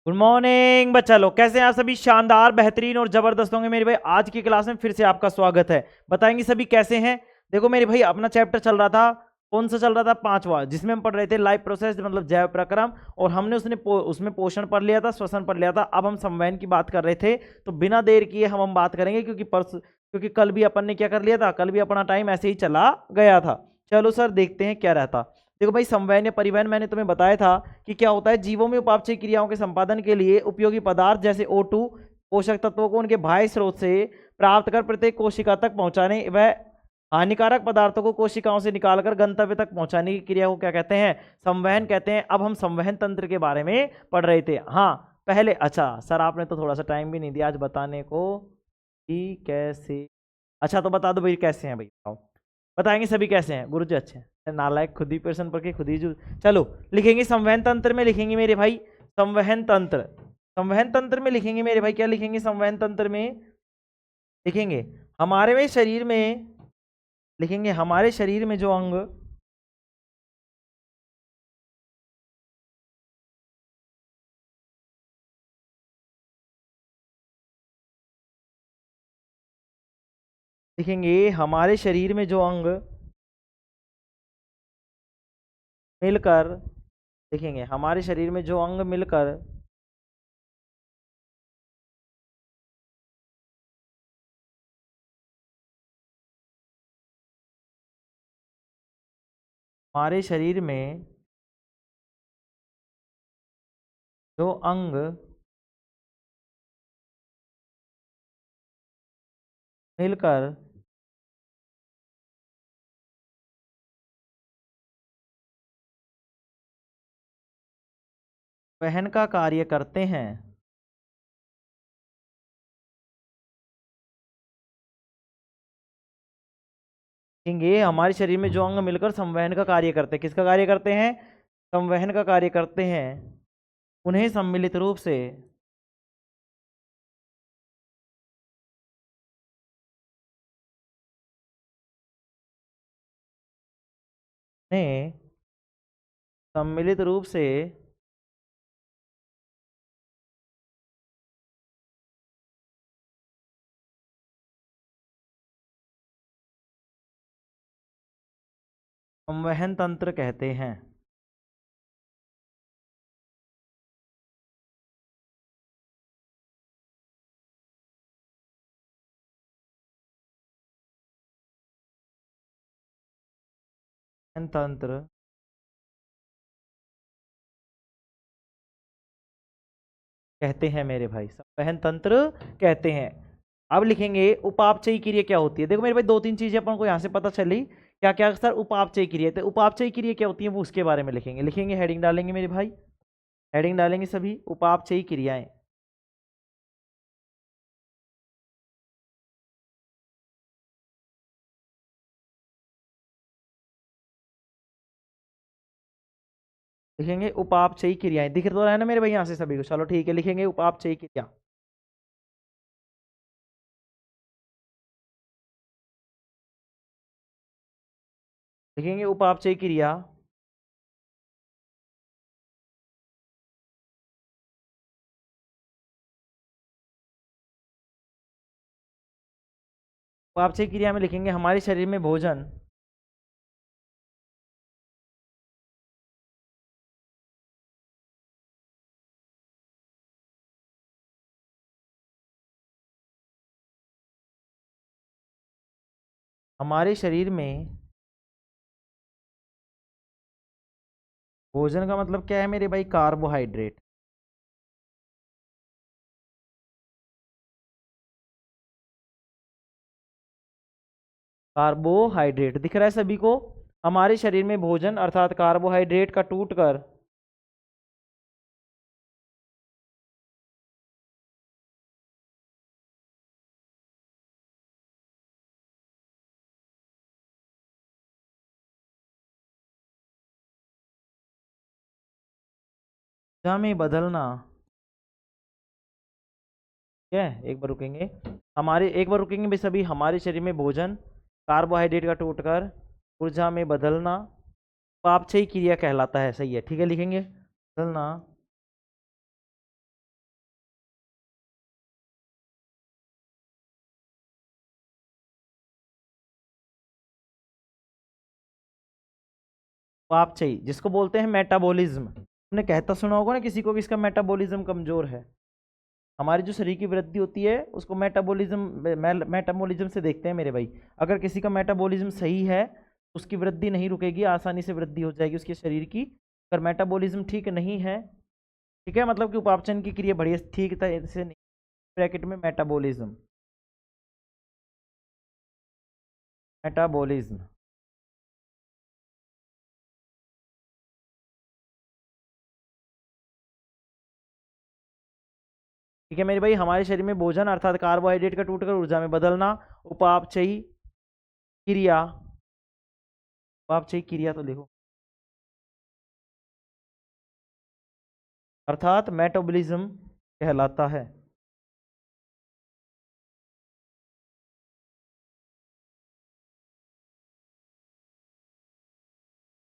Good morning बच्चा लोग, कैसे हैं आप सभी? शानदार, बेहतरीन और जबरदस्त होंगे मेरे भाई। आज की क्लास में फिर से आपका स्वागत है। बताएंगे सभी कैसे हैं। देखो मेरे भाई, अपना चैप्टर चल रहा था, कौन सा चल रहा था? 5वां, जिसमें हम पढ़ रहे थे लाइफ प्रोसेस मतलब जैव प्रक्रम। और हमने उसमें पोषण पढ़ लिया था, श्वसन पढ़ लिया था। अब हम संवहन की बात कर रहे थे। तो बिना देर किए हम बात करेंगे, क्योंकि कल भी अपन ने क्या कर लिया था, कल भी अपना टाइम ऐसे ही चला गया था। चलो सर, देखते हैं क्या रहता। देखो भाई, संवहन या परिवहन मैंने तुम्हें बताया था कि क्या होता है। जीवों में उपापचय क्रियाओं के संपादन के लिए उपयोगी पदार्थ जैसे O2 पोषक तत्वों को उनके बाह्य स्रोत से प्राप्त कर प्रत्येक कोशिका तक पहुंचाने व हानिकारक पदार्थों को कोशिकाओं से निकालकर गंतव्य तक पहुंचाने की क्रिया को क्या कहते हैं? संवहन कहते हैं। अब हम संवहन तंत्र के बारे में पढ़ रहे थे। हाँ, पहले अच्छा सर, आपने तो थोड़ा सा टाइम भी नहीं दिया आज बताने को कि कैसे। अच्छा तो बता दो भाई, कैसे हैं भाई, बताओ। बताएंगे सभी कैसे हैं। गुरु जी अच्छे हैं। नालायक, खुद ही प्रश्न पढ़ के खुद ही जो। चलो लिखेंगे संवहन तंत्र में, लिखेंगे मेरे भाई संवहन तंत्र। संवहन तंत्र में लिखेंगे मेरे भाई, क्या लिखेंगे संवहन तंत्र में? लिखेंगे हमारे में शरीर में, लिखेंगे हमारे शरीर में जो अंग, लिखेंगे हमारे शरीर में जो अंग मिलकर, लिखेंगे हमारे शरीर में जो अंग मिलकर हमारे शरीर में जो अंग मिलकर वहन का कार्य करते हैं, लिखेंगे हमारे शरीर में जो अंग मिलकर संवहन का कार्य करते हैं। किसका कार्य करते हैं? संवहन का कार्य करते हैं। उन्हें सम्मिलित रूप से उन्हें सम्मिलित रूप से संवहन तंत्र कहते हैं। संवहन तंत्र कहते हैं मेरे भाई, संवहन तंत्र कहते हैं। अब लिखेंगे उपापचयी क्रिया क्या होती है। देखो मेरे भाई, दो तीन चीजें अपन को यहाँ से पता चली। क्या क्या सर? उपापचयी क्रिया। तो उपापचयी क्रिया क्या होती है वो उसके बारे में लिखेंगे। लिखेंगे, हेडिंग डालेंगे मेरे भाई, हेडिंग डालेंगे सभी, उपापचयी क्रियाएं। लिखेंगे उपापचयी क्रियाएं। दिख तो रहा है ना मेरे भाई यहाँ से सभी को? चलो ठीक है, लिखेंगे उपापचयी क्रिया। लिखेंगे उपापचयी क्रिया उपापचयी क्रिया में लिखेंगे हमारे शरीर में भोजन, हमारे शरीर में भोजन का मतलब क्या है मेरे भाई? कार्बोहाइड्रेट। कार्बोहाइड्रेट दिख रहा है सभी को? हमारे शरीर में भोजन अर्थात कार्बोहाइड्रेट का टूटकर ऊर्जा में बदलना। ठीक है, एक बार रुकेंगे। एक बार रुकेंगे भाई सभी। हमारे शरीर में भोजन कार्बोहाइड्रेट का टूटकर ऊर्जा में बदलना उपापचयी क्रिया कहलाता है। सही है, ठीक है, लिखेंगे बदलना उपापचयी, जिसको बोलते हैं मेटाबॉलिज्म। हमने कहता सुना होगा ना किसी को कि इसका मेटाबॉलिज्म कमजोर है। हमारी जो शरीर की वृद्धि होती है उसको मेटाबॉलिज्म से देखते हैं मेरे भाई। अगर किसी का मेटाबॉलिज्म सही है तो उसकी वृद्धि नहीं रुकेगी, आसानी से वृद्धि हो जाएगी उसके शरीर की। अगर मेटाबॉलिज्म ठीक नहीं है, ठीक है, मतलब कि उपापचयन की क्रिया बढ़िया ठीक तरह से नहीं, ब्रैकेट में मेटाबॉलिज्म, मेटाबॉलिज्म। ठीक है मेरे भाई, हमारे शरीर में भोजन अर्थात कार्बोहाइड्रेट का टूटकर ऊर्जा में बदलना उपापचयी क्रिया, उपापचयी क्रिया तो लिखो, अर्थात मेटाबॉलिज्म कहलाता है।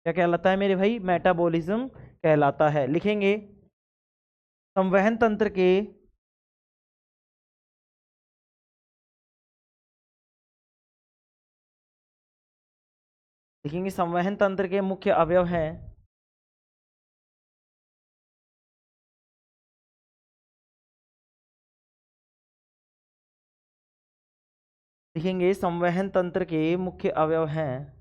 क्या कहलाता है मेरे भाई? मेटाबॉलिज्म कहलाता है। लिखेंगे संवहन तंत्र के लिखेंगे संवहन तंत्र के मुख्य अवयव हैं, लिखेंगे संवहन तंत्र के मुख्य अवयव हैं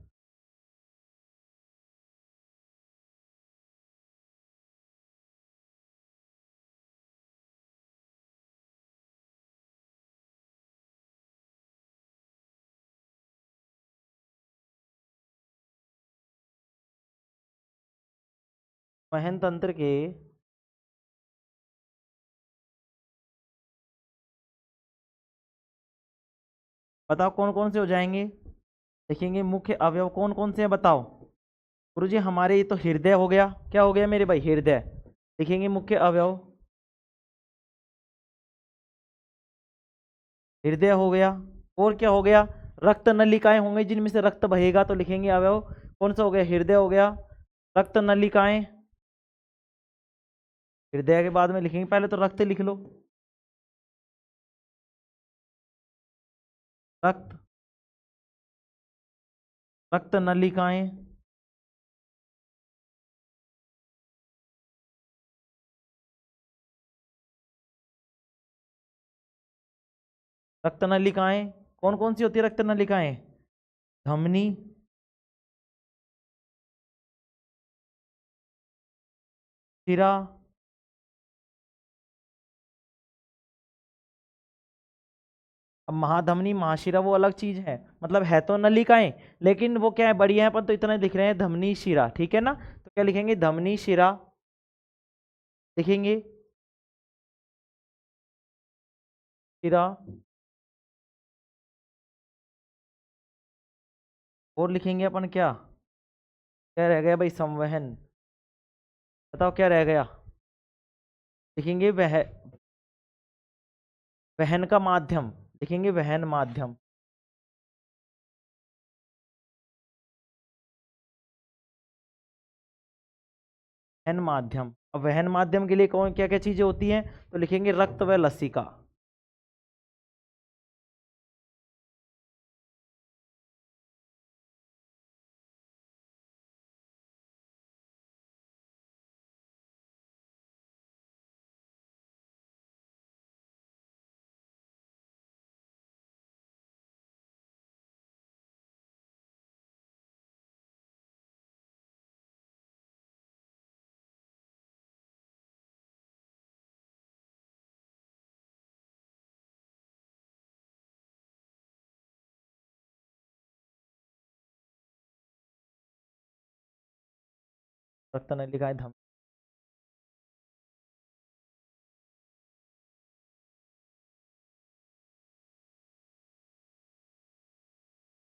संवहन तंत्र के बताओ कौन कौन से हो जाएंगे। लिखेंगे मुख्य अवयव कौन कौन से हैं बताओ। गुरुजी हमारे ये तो हृदय हो गया, क्या हो गया मेरे भाई? हृदय। लिखेंगे मुख्य अवयव हृदय हो गया। और क्या हो गया? रक्त नलिकाएं होंगी जिनमें से रक्त बहेगा, तो लिखेंगे अवयव कौन सा हो गया? हृदय हो गया। रक्त नलिकाएं, हृदय के बाद में लिखेंगे, पहले तो रक्त लिख लो, रक्त, रक्त नलिकाएं, रक्त नलिकाएं कौन कौन सी होती है? रक्त नलिकाएं धमनी, शिरा, अब महाधमनी महाशिरा वो अलग चीज है, मतलब है तो नलिकाएं, लेकिन वो क्या है, बढ़िया है, पर तो इतना लिख रहे हैं धमनी शिरा, ठीक है ना? तो क्या लिखेंगे? धमनी शिरा लिखेंगे, शिरा। और लिखेंगे अपन क्या? क्या रह गया भाई? संवहन। बताओ क्या रह गया? लिखेंगे वहन का माध्यम, लिखेंगे वहन माध्यम, वहन माध्यम। अब वहन माध्यम के लिए कौन क्या क्या चीजें होती हैं? तो लिखेंगे रक्त व लसिका, रक्त नलिकाएं धम,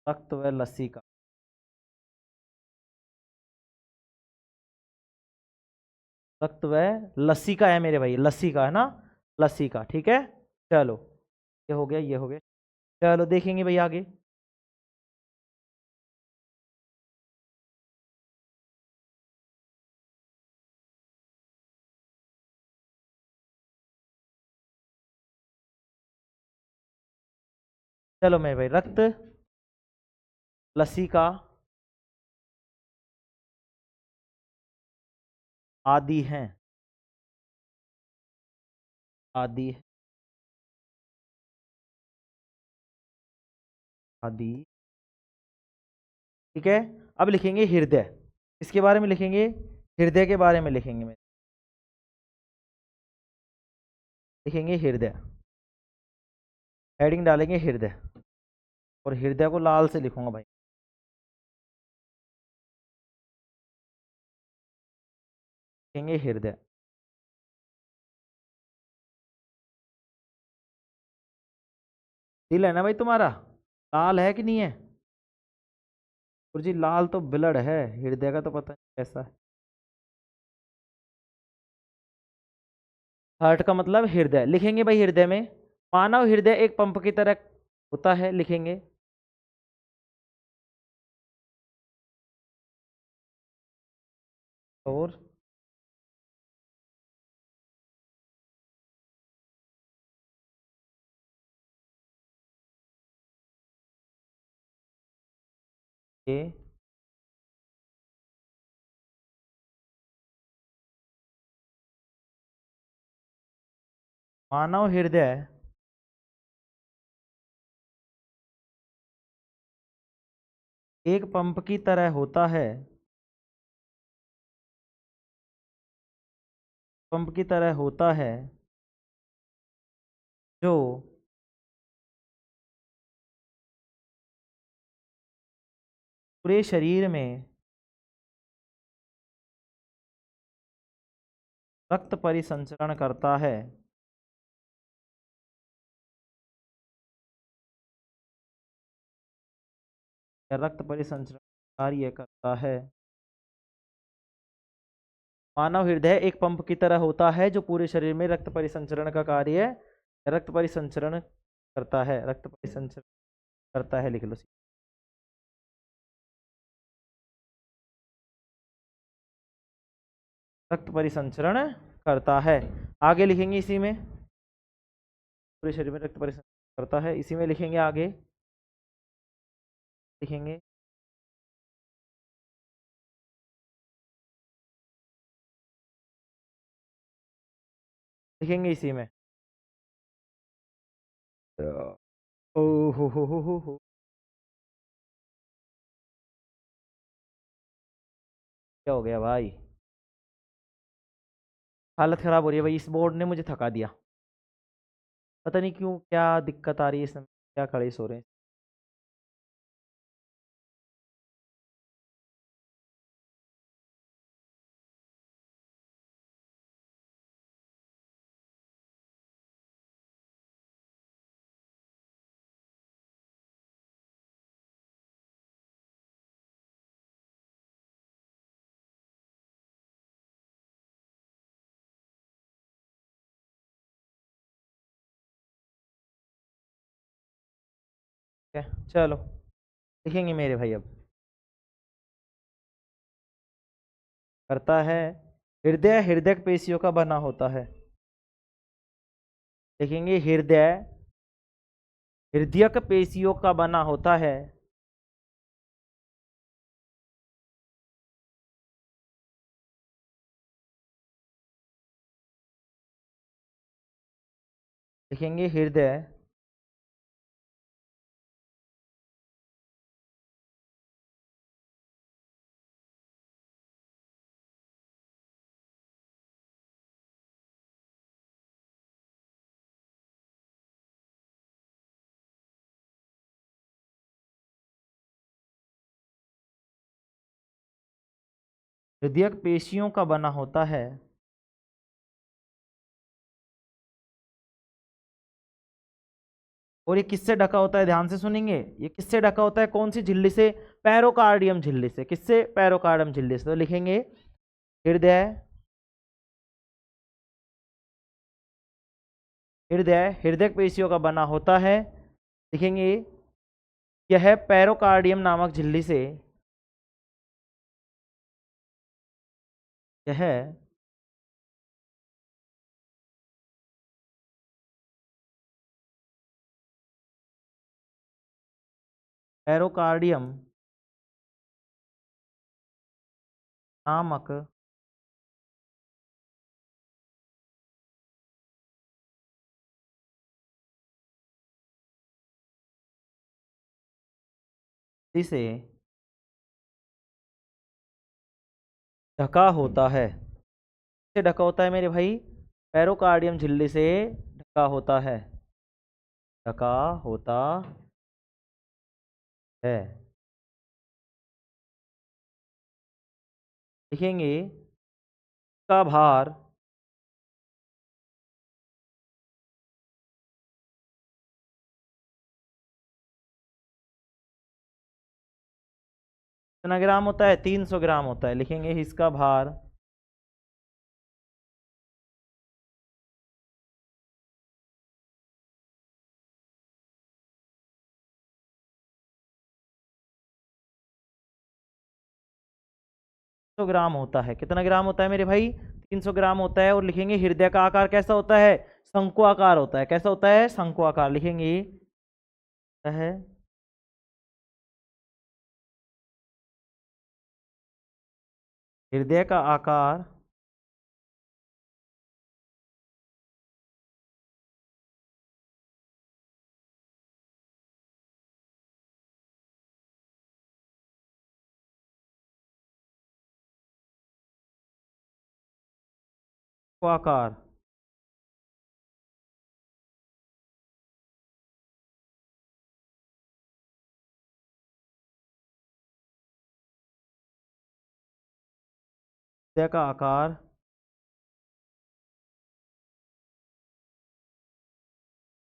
रक्त व लसिका, रक्त व लसिका है मेरे भाई, लसिका है ना, लसिका, ठीक है। चलो ये हो गया, ये हो गया। चलो देखेंगे भाई आगे। चलो मेरे भाई, रक्त, लसिका, आदि हैं, आदि, आदि। ठीक है। अब लिखेंगे हृदय, इसके बारे में लिखेंगे, हृदय के बारे में लिखेंगे, लिखेंगे हृदय, हेडिंग डालेंगे हृदय, और हृदय को लाल से लिखूंगा भाई, लिखेंगे हृदय। दिल है ना भाई तुम्हारा, लाल है कि नहीं है? और जी लाल तो ब्लड है, हृदय का तो पता नहीं कैसा है। हार्ट का मतलब हृदय, लिखेंगे भाई हृदय में। मानव हृदय एक पंप की तरह होता है, लिखेंगे। और ये मानव हृदय एक पंप की तरह होता है, पंप की तरह होता है, जो पूरे शरीर में रक्त परिसंचरण करता है, या रक्त परिसंचरण कार्य करता है। मानव हृदय एक पंप की तरह होता है जो पूरे शरीर में रक्त परिसंचरण का कार्य, रक्त परिसंचरण करता है, रक्त परिसंचरण करता है, लिख लो। रक्त परिसंचरण करता है। आगे लिखेंगे इसी में, पूरे शरीर में रक्त परिसंचरण करता है, इसी में लिखेंगे आगे, लिखेंगे लिखेंगे इसी में। ओ हो, क्या हो गया भाई? हालत खराब हो रही है भाई, इस बोर्ड ने मुझे थका दिया, पता नहीं क्यों, क्या दिक्कत आ रही है इसमें, क्या खड़े सो रहे हैं। ठीक है, चलो लिखेंगे मेरे भाई। अब करता है, हृदय हृदय पेशियों का बना होता है, लिखेंगे हृदय हृदयक पेशियों का बना होता है, लिखेंगे हृदय हृदयक पेशियों का बना होता है, और ये किससे ढका होता है, ध्यान से सुनेंगे, ये किससे ढका होता है, कौन सी झिल्ली से? पैरोकार्डियम झिल्ली से। किससे? पैरोकार्डियम झिल्ली से। तो लिखेंगे हृदय हृदय हृदय पेशियों का बना होता है, लिखेंगे यह पैरोकार्डियम नामक झिल्ली से, यह पैरोकार्डियम नामक से ढका होता है। से ढका होता है मेरे भाई, पेरोकार्डियम झिल्ली से ढका होता है, ढका होता है। लिखेंगे का भार कितना ग्राम होता है, 300 ग्राम होता है। लिखेंगे इसका भार 300 ग्राम होता है। कितना ग्राम होता है मेरे भाई, 300 ग्राम होता है। और लिखेंगे हृदय का आकार कैसा होता है, शंकु आकार होता है। कैसा होता है, शंकु आकार। लिखेंगे है हृदय का आकार को आकार हृदय का आकार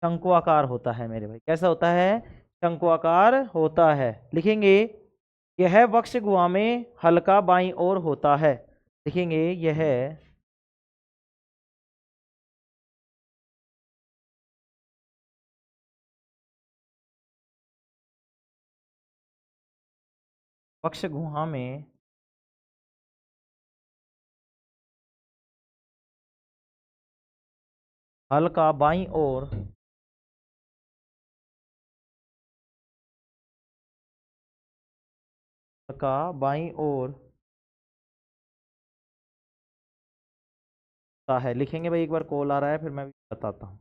शंकु आकार होता है मेरे भाई। कैसा होता है, शंकु आकार होता है। लिखेंगे यह वक्ष गुहा में हल्का बाईं ओर होता है। लिखेंगे यह वक्ष गुहा में हल्का बाईं ओर हल्का बाईं ओर होता है। लिखेंगे भाई, एक बार कॉल आ रहा है फिर मैं भी बताता हूँ।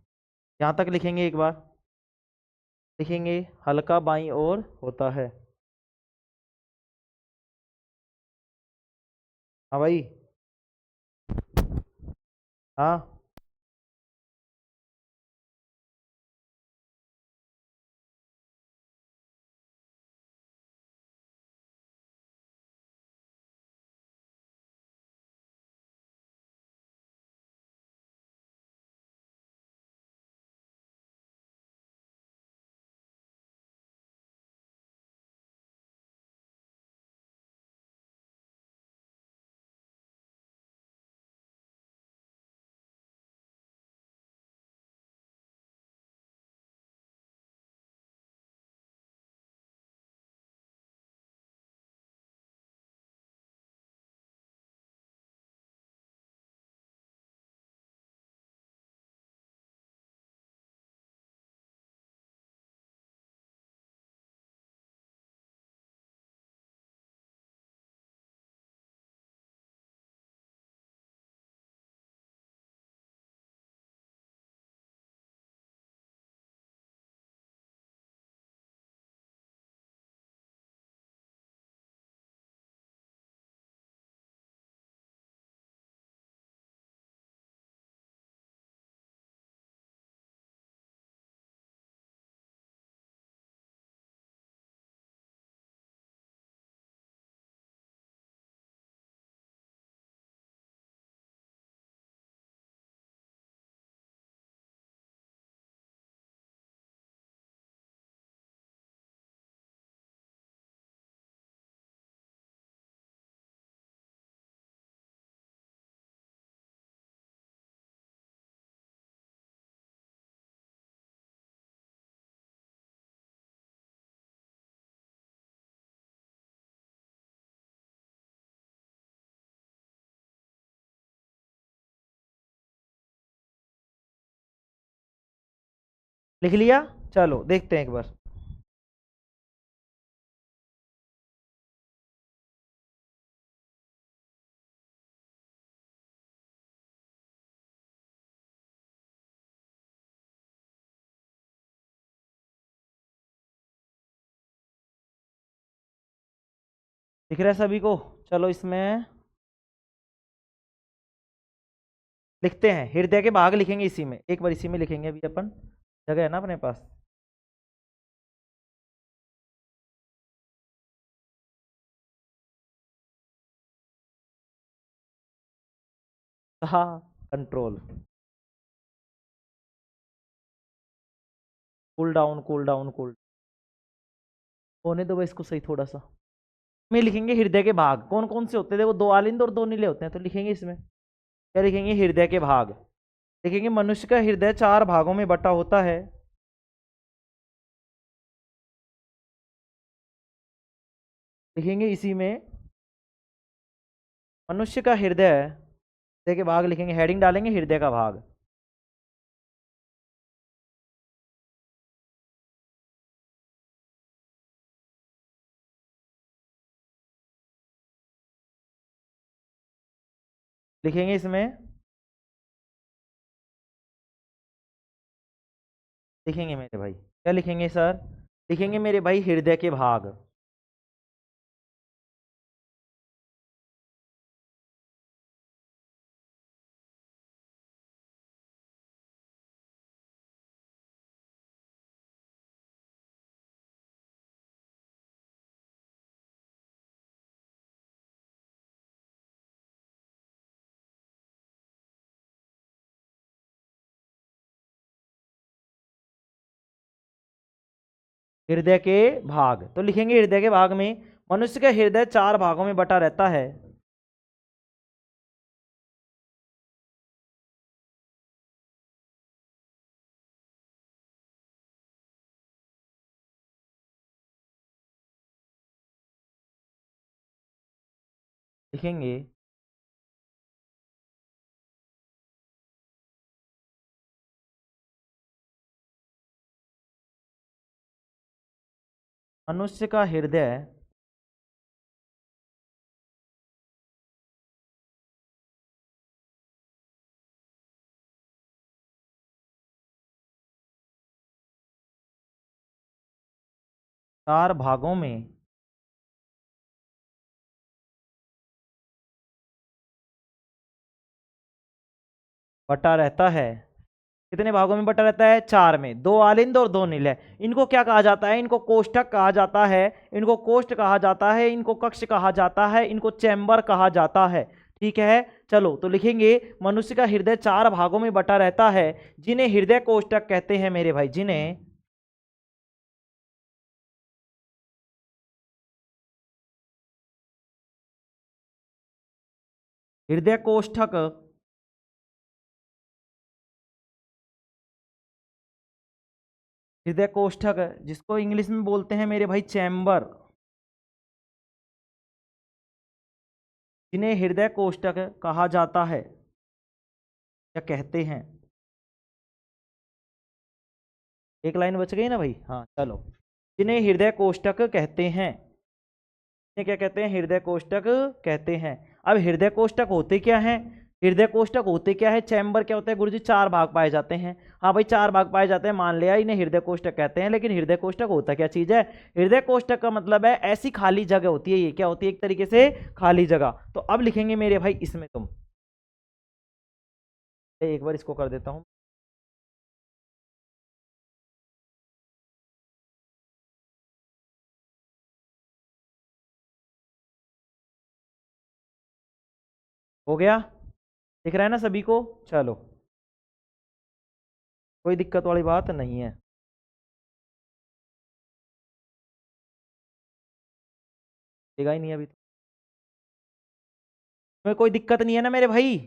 यहाँ तक लिखेंगे एक बार। लिखेंगे हल्का बाईं ओर होता है। हाँ भाई। हाँ लिख लिया। चलो देखते हैं एक बार। दिख रहा है सभी को? चलो इसमें लिखते हैं, हृदय के भाग लिखेंगे इसी में, एक बार इसी में लिखेंगे, अभी अपन जगह है ना अपने पास। हाँ, control, cool down, cool down, cool होने दो भाई इसको सही थोड़ा सा। में लिखेंगे हृदय के भाग कौन कौन से होते हैं, देखो 2 आलिंद और 2 नीले होते हैं, तो लिखेंगे इसमें क्या लिखेंगे, हृदय के भाग। लिखेंगे मनुष्य का हृदय 4 भागों में बटा होता है। लिखेंगे इसी में मनुष्य का हृदय, हृदय के भाग लिखेंगे, हेडिंग डालेंगे हृदय का भाग। लिखेंगे इसमें, लिखेंगे मेरे भाई क्या लिखेंगे सर, लिखेंगे मेरे भाई हृदय के भाग। हृदय के भाग तो लिखेंगे हृदय के भाग में मनुष्य का हृदय 4 भागों में बटा रहता है। लिखेंगे मनुष्य का हृदय 4 भागों में बटा रहता है। कितने भागों में बटा रहता है, 4 में, 2 आलिंद और 2 नीले। इनको क्या कहा जाता है, इनको कोष्ठक कहा जाता है, इनको कोष्ठ कहा जाता है, इनको कक्ष कहा जाता है, इनको चैम्बर कहा जाता है। ठीक है, चलो तो लिखेंगे मनुष्य का हृदय 4 भागों में बटा रहता है, जिन्हें हृदय कोष्ठक कहते हैं मेरे भाई, जिन्हें हृदय कोष्ठक हृदय कोष्ठक जिसको इंग्लिश में बोलते हैं मेरे भाई चैम्बर, जिन्हें हृदय कोष्ठक कहा जाता है या कहते हैं। एक लाइन बच गई ना भाई, हाँ चलो, जिन्हें हृदय कोष्ठक कहते हैं, इन्हें क्या कहते हैं, हृदय कोष्ठक कहते हैं। अब हृदय कोष्ठक होते क्या हैं, हृदय कोष्ठक होते क्या है, चैम्बर क्या होता है गुरुजी, 4 भाग पाए जाते हैं। हाँ भाई 4 भाग पाए जाते हैं, मान लिया, इन्हें हृदय कोष्ठक कहते हैं, लेकिन हृदय कोष्ठक होता क्या चीज है, हृदय कोष्ठक का मतलब है ऐसी खाली जगह होती है, ये क्या होती है, एक तरीके से खाली जगह। तो अब लिखेंगे मेरे भाई इसमें तुम, एक बार इसको कर देता हूं, हो गया, दिख रहा है ना सभी को? चलो कोई दिक्कत वाली बात नहीं है, दिखा ही नहीं अभी तो, तुम्हें कोई दिक्कत नहीं है ना मेरे भाई?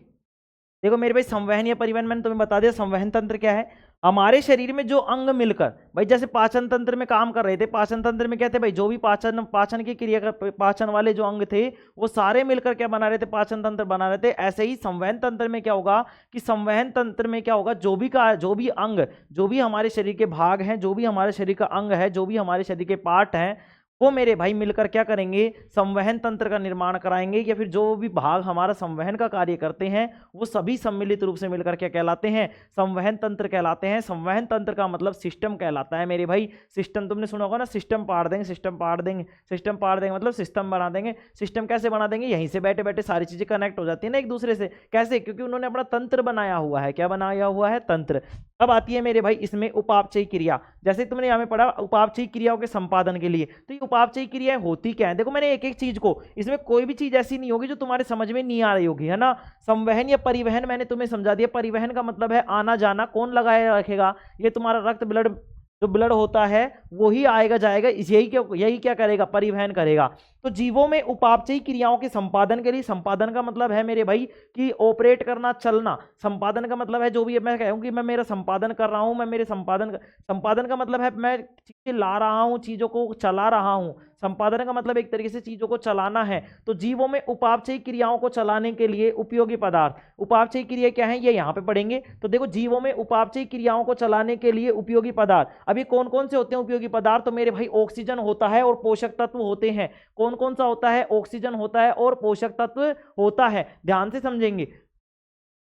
देखो मेरे भाई संवहन या परिवहन मैंने तुम्हें बता दिया, संवहन तंत्र क्या है, हमारे शरीर में जो अंग मिलकर, भाई जैसे पाचन तंत्र में काम कर रहे थे, पाचन तंत्र में क्या थे भाई, जो भी पाचन पाचन की क्रिया कर, पाचन वाले जो अंग थे वो सारे मिलकर क्या बना रहे थे, पाचन तंत्र बना रहे थे। ऐसे ही संवहन तंत्र में क्या होगा कि संवहन तंत्र में क्या होगा, जो भी अंग, जो भी हमारे शरीर के भाग हैं, जो भी हमारे शरीर का अंग है, जो भी हमारे शरीर के पार्ट हैं, वो मेरे भाई मिलकर क्या करेंगे, संवहन तंत्र का निर्माण कराएंगे, या फिर जो भी भाग हमारा संवहन का कार्य करते हैं वो सभी सम्मिलित रूप से मिलकर क्या कहलाते हैं, संवहन तंत्र कहलाते हैं। संवहन तंत्र का मतलब सिस्टम कहलाता है मेरे भाई। सिस्टम तुमने सुना होगा ना, सिस्टम पाड़ देंगे, सिस्टम पाड़ देंगे, सिस्टम पाड़ देंगे मतलब सिस्टम बना देंगे। सिस्टम कैसे बना देंगे, यहीं से बैठे बैठे सारी चीजें कनेक्ट हो जाती है ना एक दूसरे से। कैसे, क्योंकि उन्होंने अपना तंत्र बनाया हुआ है। क्या बनाया हुआ है, तंत्र। अब आती है मेरे भाई इसमें उपापचयी क्रिया। जैसे तुमने यहाँ में पढ़ा उपापचयी क्रियाओं के संपादन के लिए, तो ये उपापचयी क्रियाएं होती क्या है। देखो मैंने एक एक चीज को, इसमें कोई भी चीज ऐसी नहीं होगी जो तुम्हारे समझ में नहीं आ रही होगी, है ना। संवहन या परिवहन मैंने तुम्हें समझा दिया। परिवहन का मतलब है आना जाना, कौन लगाए रखेगा, ये तुम्हारा रक्त ब्लड, जो ब्लड होता है वही आएगा जाएगा, यही क्या करेगा, परिवहन करेगा। तो जीवों में उपापचयी क्रियाओं के संपादन के लिए, संपादन का मतलब है मेरे भाई कि ऑपरेट करना, चलना। संपादन का मतलब है जो भी मैं कहूँ कि मैं मेरा संपादन कर रहा हूँ, मैं मेरे संपादन का मतलब है मैं चीजें ला रहा हूँ, चीजों को चला रहा हूँ। संपादन का मतलब एक तरीके से चीजों को चलाना है। तो जीवों में उपापचयी क्रियाओं को चलाने के लिए उपयोगी पदार्थ, उपापचयी क्रिया क्या है ये यहाँ पे पढ़ेंगे। तो देखो जीवों में उपापचयी क्रियाओं को चलाने के लिए उपयोगी पदार्थ, अभी कौन कौन से होते हैं उपयोगी पदार्थ, तो मेरे भाई ऑक्सीजन होता है और पोषक तत्व होते हैं। कौन कौन सा होता है, ऑक्सीजन होता है और पोषक तत्व होता है। ध्यान से समझेंगे।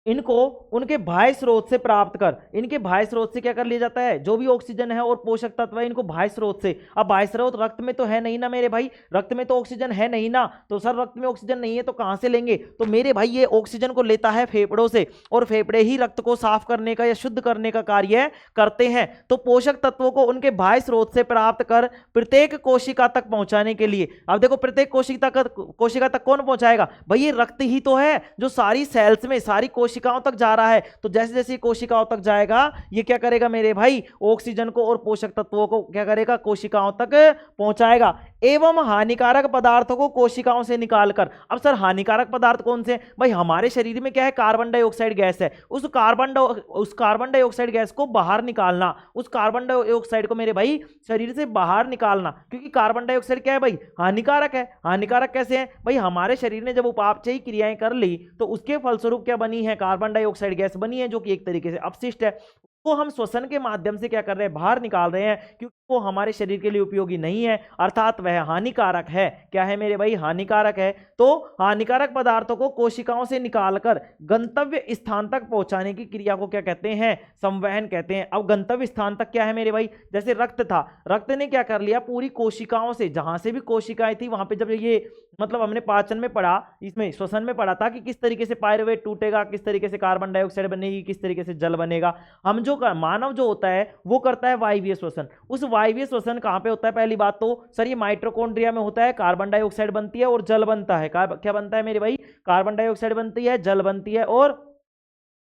इनको उनके बाह्य स्रोत से प्राप्त कर, इनके बाह्य स्रोत से क्या कर लिया जाता है, जो भी ऑक्सीजन है और पोषक तत्व है इनको बाह्य स्रोत से। अब बाह्य स्रोत रक्त में तो है नहीं ना मेरे भाई, रक्त में तो ऑक्सीजन है नहीं ना, तो सर रक्त में ऑक्सीजन नहीं है तो कहां से लेंगे, तो मेरे भाई ये ऑक्सीजन को लेता है फेफड़ों से, और फेफड़े ही रक्त को साफ करने का या शुद्ध करने का कार्य करते हैं। तो पोषक तत्वों को उनके बाह्य स्रोत से प्राप्त कर प्रत्येक कोशिका तक पहुंचाने के लिए, अब देखो प्रत्येक कोशिका तक कौन पहुंचाएगा, भाई ये रक्त ही तो है जो सारी सेल्स में, सारी कोशिकाओं तक जा रहा है। तो जैसे जैसे कोशिकाओं तक जाएगा ये क्या करेगा मेरे भाई, ऑक्सीजन को और पोषक तत्वों को क्या करेगा, कोशिकाओं तक पहुंचाएगा। एवं हानिकारक पदार्थों को कोशिकाओं से निकालकर, अब सर हानिकारक पदार्थ कौन से, भाई हमारे शरीर में क्या है, कार्बन डाइऑक्साइड गैस है, उस कार्बन डाइऑक्साइड गैस को बाहर निकालना, उस कार्बन डाइऑक्साइड को मेरे भाई शरीर से बाहर निकालना, क्योंकि कार्बन डाइऑक्साइड क्या है भाई, हानिकारक है। हानिकारक कैसे है भाई, हमारे शरीर ने जब उपापचयी क्रियाएं कर ली तो उसके फलस्वरूप क्या बनी है, कार्बन डाइऑक्साइड गैस बनी है, जो कि एक तरीके से अपशिष्ट है। वो हम श्वसन के माध्यम से क्या कर रहे हैं, बाहर निकाल रहे हैं, क्योंकि वो हमारे शरीर के लिए उपयोगी नहीं है, अर्थात वह हानिकारक है। क्या है मेरे भाई, हानिकारक है। तो हानिकारक पदार्थों को कोशिकाओं से निकालकर गंतव्य स्थान तक पहुंचाने की क्रिया को क्या कहते हैं, संवहन कहते हैं। अब गंतव्य स्थान तक क्या है मेरे भाई, जैसे रक्त था, रक्त ने क्या कर लिया, पूरी कोशिकाओं से, जहां से भी कोशिकाएं थी वहां पे, जब ये मतलब हमने पाचन में पढ़ा, इसमें श्वसन में पढ़ा था कि किस तरीके से पायरुवेट टूटेगा, किस तरीके से कार्बन डाइऑक्साइड बनेगी, किस तरीके से जल बनेगा। हम जो मानव जो होता है वो करता है वायवीय श्वसन। उस वायवीय श्वसन कहां पे होता है, पहली बात तो सर ये माइटोकॉन्ड्रिया में होता है, कार्बन डाइऑक्साइड बनती है और जल बनता है। क्या बनता है मेरे भाई, कार्बन डाइऑक्साइड बनती है, जल बनती है, और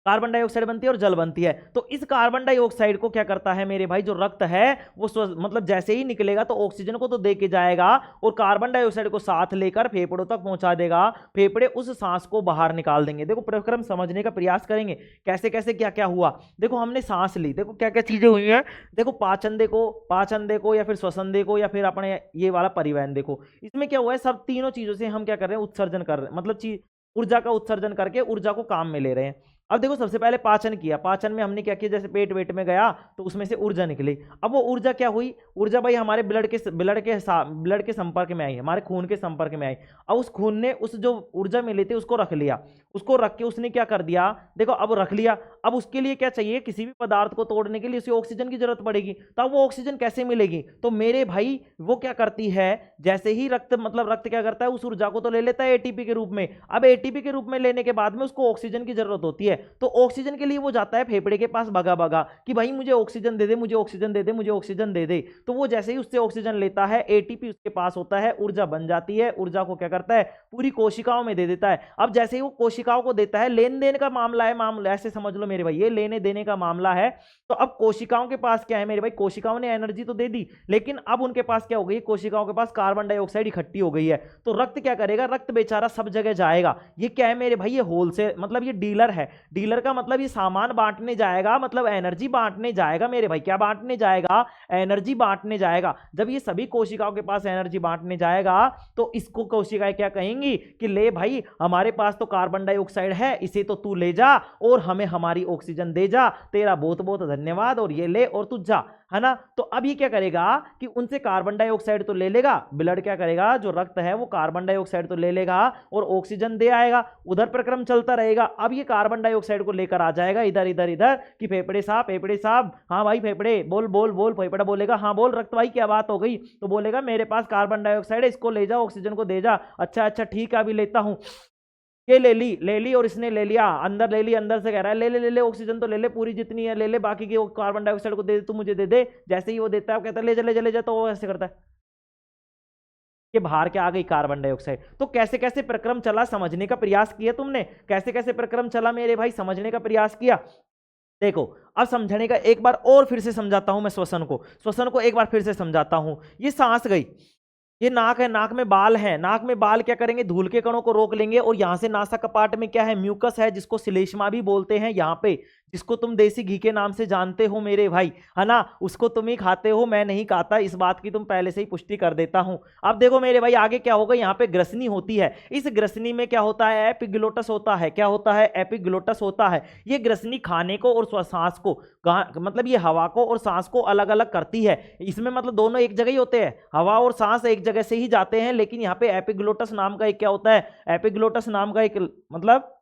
कार्बन डाइऑक्साइड बनती है और जल बनती है। तो इस कार्बन डाइऑक्साइड को क्या करता है मेरे भाई, जो रक्त है वो मतलब जैसे ही निकलेगा तो ऑक्सीजन को तो दे के जाएगा और कार्बन डाइऑक्साइड को साथ लेकर फेफड़ों तक पहुंचा देगा, फेफड़े उस सांस को बाहर निकाल देंगे। देखो प्रक्रम समझने का प्रयास करेंगे कैसे कैसे क्या क्या हुआ। देखो हमने सांस ली, देखो क्या क्या चीजें हुई हैं, देखो पाचन देखो या फिर श्वसन देखो या फिर अपने ये वाला परिवहन देखो। इसमें क्या हुआ है, सब तीनों चीजों से हम क्या कर रहे हैं, उत्सर्जन कर रहे हैं, मतलब ऊर्जा का उत्सर्जन करके ऊर्जा को काम में ले रहे हैं। अब देखो सबसे पहले पाचन किया, पाचन में हमने क्या किया, जैसे पेट वेट में गया तो उसमें से ऊर्जा निकली। अब वो ऊर्जा क्या हुई, ऊर्जा भाई हमारे ब्लड के संपर्क में आई, हमारे खून के संपर्क में आई। अब उस खून ने उस जो ऊर्जा मिली थी उसको रख लिया, उसको रख के उसने क्या कर दिया, देखो अब रख लिया। अब उसके लिए क्या चाहिए, किसी भी पदार्थ को तोड़ने के लिए उसे ऑक्सीजन की जरूरत पड़ेगी। तो अब वो ऑक्सीजन कैसे मिलेगी, तो मेरे भाई वो क्या करती है, जैसे ही रक्त क्या करता है, उस ऊर्जा को तो ले लेता है एटीपी के रूप में। अब एटीपी के रूप में लेने के बाद में उसको ऑक्सीजन की जरूरत होती है, तो ऑक्सीजन के लिए वो जाता है फेफड़े के पास भगा भगा कि भाई मुझे ऑक्सीजन दे दे, मुझे ऑक्सीजन दे दे, मुझे ऑक्सीजन दे दे। तो वो जैसे ही उससे ऑक्सीजन लेता है, एटीपी उसके पास होता है, ऊर्जा बन जाती है, ऊर्जा को क्या करता है, पूरी कोशिकाओं में दे देता है। अब जैसे ही वो कोशिकाओं को देता है, लेन देन का मामला है, मामला ऐसे समझ लो मेरे भाई, ये लेने देने का मामला है। तो अब कोशिकाओं के पास क्या है मेरे भाई, कोशिकाओं ने एनर्जी तो दे दी, लेकिन अब उनके पास क्या हो गई, कोशिकाओं के पास कार्बन डाइऑक्साइड इकट्ठी हो गई है। तो रक्त क्या करेगा, रक्त बेचारा सब जगह जाएगा। ये क्या है मेरे भाई, ये होलसेल मतलब ये डीलर है, डीलर का मतलब ये सामान बांटने जाएगा, मतलब एनर्जी बांटने जाएगा मेरे भाई। क्या बांटने जाएगा? एनर्जी बांटने जाएगा। जब ये सभी कोशिकाओं के पास एनर्जी बांटने जाएगा तो इसको कोशिकाएं क्या कहेंगी कि ले भाई, हमारे पास तो कार्बन डाइऑक्साइड है, इसे तो तू ले जा और हमें हमारी ऑक्सीजन दे जा, तेरा बहुत बहुत धन्यवाद, और ये ले और तू जा, है ना। तो अब ये क्या करेगा कि उनसे कार्बन डाइऑक्साइड तो ले लेगा, ब्लड क्या करेगा, जो रक्त है वो कार्बन डाइऑक्साइड तो ले लेगा और ऑक्सीजन दे आएगा, उधर प्रक्रम चलता रहेगा। अब ये कार्बन डाइऑक्साइड को लेकर आ जाएगा इधर इधर इधर कि फेफड़े साहब, हाँ भाई फेफड़े बोल बोल बोल, फेफड़ा बोलेगा हाँ बोल रक्त भाई क्या बात हो गई, तो बोलेगा मेरे पास कार्बन डाइऑक्साइड है, इसको ले जा, ऑक्सीजन को दे जा। अच्छा अच्छा ठीक है अभी लेता हूं। ये ले ली और इसने ले लिया, अंदर ले ली, अंदर से कह रहा है ले ऑक्सीजन तो ले ले, पूरी जितनी है ले ले, बाकी की कार्बन डाइऑक्साइड को दे दे, तू मुझे दे दे। जैसे ही वो देता है वो कहता है ले जा, तो वो ऐसे करता है कि बाहर क्या आ गई कार्बन डाइऑक्साइड। तो कैसे कैसे प्रक्रम चला समझने का प्रयास किया तुमने, कैसे कैसे प्रक्रम चला मेरे भाई, समझने का प्रयास किया। देखो अब समझने का एक बार और फिर से समझाता हूं मैं, श्वसन को एक बार फिर से समझाता हूं। ये सांस गई, ये नाक है, नाक में बाल है, नाक में बाल क्या करेंगे, धूल के कणों को रोक लेंगे, और यहां से नासा कपाट में क्या है, म्यूकस है, जिसको श्लेष्मा भी बोलते हैं यहाँ पे, जिसको तुम देसी घी के नाम से जानते हो मेरे भाई, है ना। उसको तुम ही खाते हो, मैं नहीं खाता, इस बात की तुम पहले से ही पुष्टि कर देता हूं। अब देखो मेरे भाई आगे क्या होगा, यहाँ पे ग्रसनी होती है, इस ग्रसनी में क्या होता है, एपिग्लोटस होता है। क्या होता है? एपिग्लोटस होता है। ये ग्रसनी खाने को और सांस को, मतलब ये हवा को और सांस को अलग अलग करती है। इसमें मतलब दोनों एक जगह ही होते हैं, हवा और सांस एक जगह से ही जाते हैं, लेकिन यहाँ पे एपिग्लोटस नाम का एक क्या होता है, एपिग्लोटस नाम का एक मतलब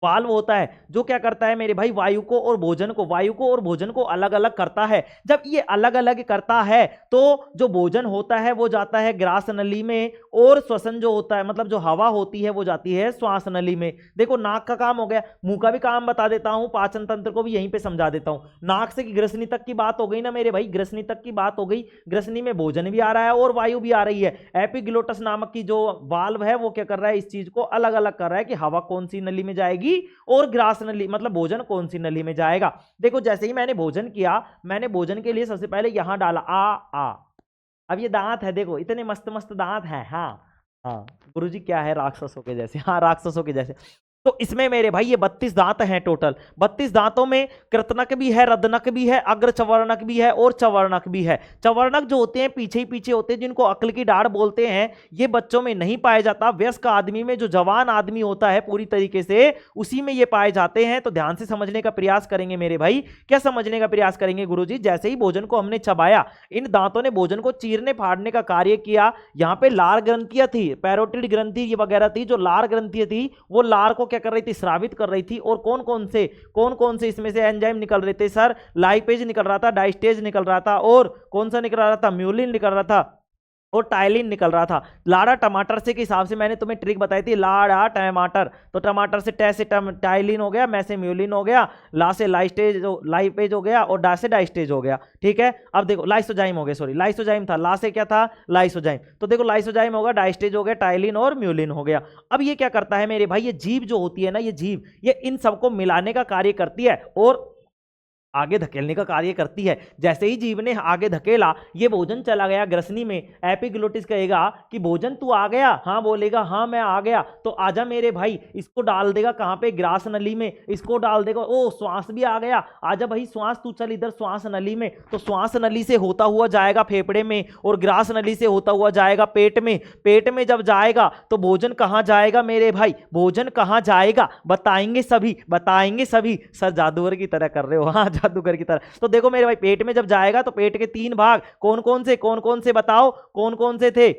वाल्व होता है, जो क्या करता है मेरे भाई, वायु को और भोजन को अलग अलग करता है। जब ये अलग अलग करता है तो जो भोजन होता है वो जाता है ग्रास नली में, और श्वसन जो होता है मतलब जो हवा होती है वो जाती है श्वास नली में। देखो नाक का काम हो गया, मुंह का भी काम बता देता हूं, पाचन तंत्र को भी यहीं पे समझा देता हूं। नाक से ग्रसनी तक की बात हो गई ना मेरे भाई, ग्रसनी तक की बात हो गई, ग्रसनी में भोजन भी आ रहा है और वायु भी आ रही है। एपिग्लोटस नामक की जो वाल्व है वो क्या कर रहा है, इस चीज को अलग अलग कर रहा है कि हवा कौन सी नली में जाएगी और ग्रास नली मतलब भोजन कौन सी नली में जाएगा। देखो जैसे ही मैंने भोजन किया, मैंने भोजन के लिए सबसे पहले यहां डाला आ। अब ये दांत है, देखो इतने मस्त मस्त दांत हैं। हाँ हाँ गुरुजी क्या है, राक्षसों के जैसे, हाँ राक्षसों के जैसे। तो इसमें मेरे भाई ये 32 दांत हैं टोटल। 32 दांतों में कृतनक भी है, रदनक भी है, अग्र चवर्णक भी है और चवर्णक भी है। चवर्णक जो होते हैं पीछे ही पीछे होते हैं, जिनको अक्ल की डाढ़ बोलते हैं, ये बच्चों में नहीं पाए जाता। वयस्क आदमी में, जो जवान आदमी होता है पूरी तरीके से, उसी में ये पाए जाते हैं। तो ध्यान से समझने का प्रयास करेंगे मेरे भाई। क्या समझने का प्रयास करेंगे गुरुजी? जैसे ही भोजन को हमने चबाया, इन दांतों ने भोजन को चीरने फाड़ने का कार्य किया। यहाँ पे लार ग्रंथियां थी, पैरोटिड ग्रंथि ये वगैरह थी, जो लार ग्रंथियां थी वो लार को क्या कर रही थी, स्रावित कर रही थी। और कौन कौन से इसमें से एंजाइम निकल रहे थे सर? लाइपेज निकल रहा था, डाइस्टेज निकल रहा था, और कौन सा निकल रहा था, म्यूलिन निकल रहा था, और टाइलिन निकल रहा था। लाड़ा टमाटर से के हिसाब से मैंने तुम्हें ट्रिक बताई थी, लाड़ा टमाटर, तो टमाटर से टे से टाइलिन हो गया, मैं से म्यूलिन हो गया, ला से लाइपेज हो गया, और डा से डाइस्टेज हो गया। ठीक है, अब देखो लाइसोजाइम हो गया, सॉरी लाइसोजाइम था, ला से क्या था, लाइसोजाइम। तो देखो लाइसोजाइम होगा, डाइस्टेज हो गया, टाइलिन और म्यूलिन हो गया। अब ये क्या करता है मेरे भाई, ये जीभ जो होती है ना, ये जीभ ये इन सबको मिलाने का कार्य करती है और आगे धकेलने का कार्य करती है। जैसे ही जीव ने आगे धकेला, ये भोजन चला गया ग्रसनी में। एपिग्लोटिस कहेगा कि भोजन तू आ गया, हाँ बोलेगा हाँ मैं आ गया, तो आजा मेरे भाई। इसको डाल देगा कहां पे, ग्रास नली में, इसको डाल देगा। ओ श्वास भी आ गया, आजा भाई श्वास तू चल इधर श्वास नली में। तो श्वास नली से होता हुआ जाएगा फेफड़े में, और ग्रास नली से होता हुआ जाएगा पेट में। पेट में जब जाएगा तो भोजन कहां जाएगा मेरे भाई, भोजन कहां जाएगा बताएंगे सभी। सर जादूगर की तरह कर रहे हो, हाँ जादूगर की तरह। तो देखो मेरे भाई, पेट में जब जाएगा तो पेट के 3 भाग कौन कौन से बताओ, कौन कौन से थे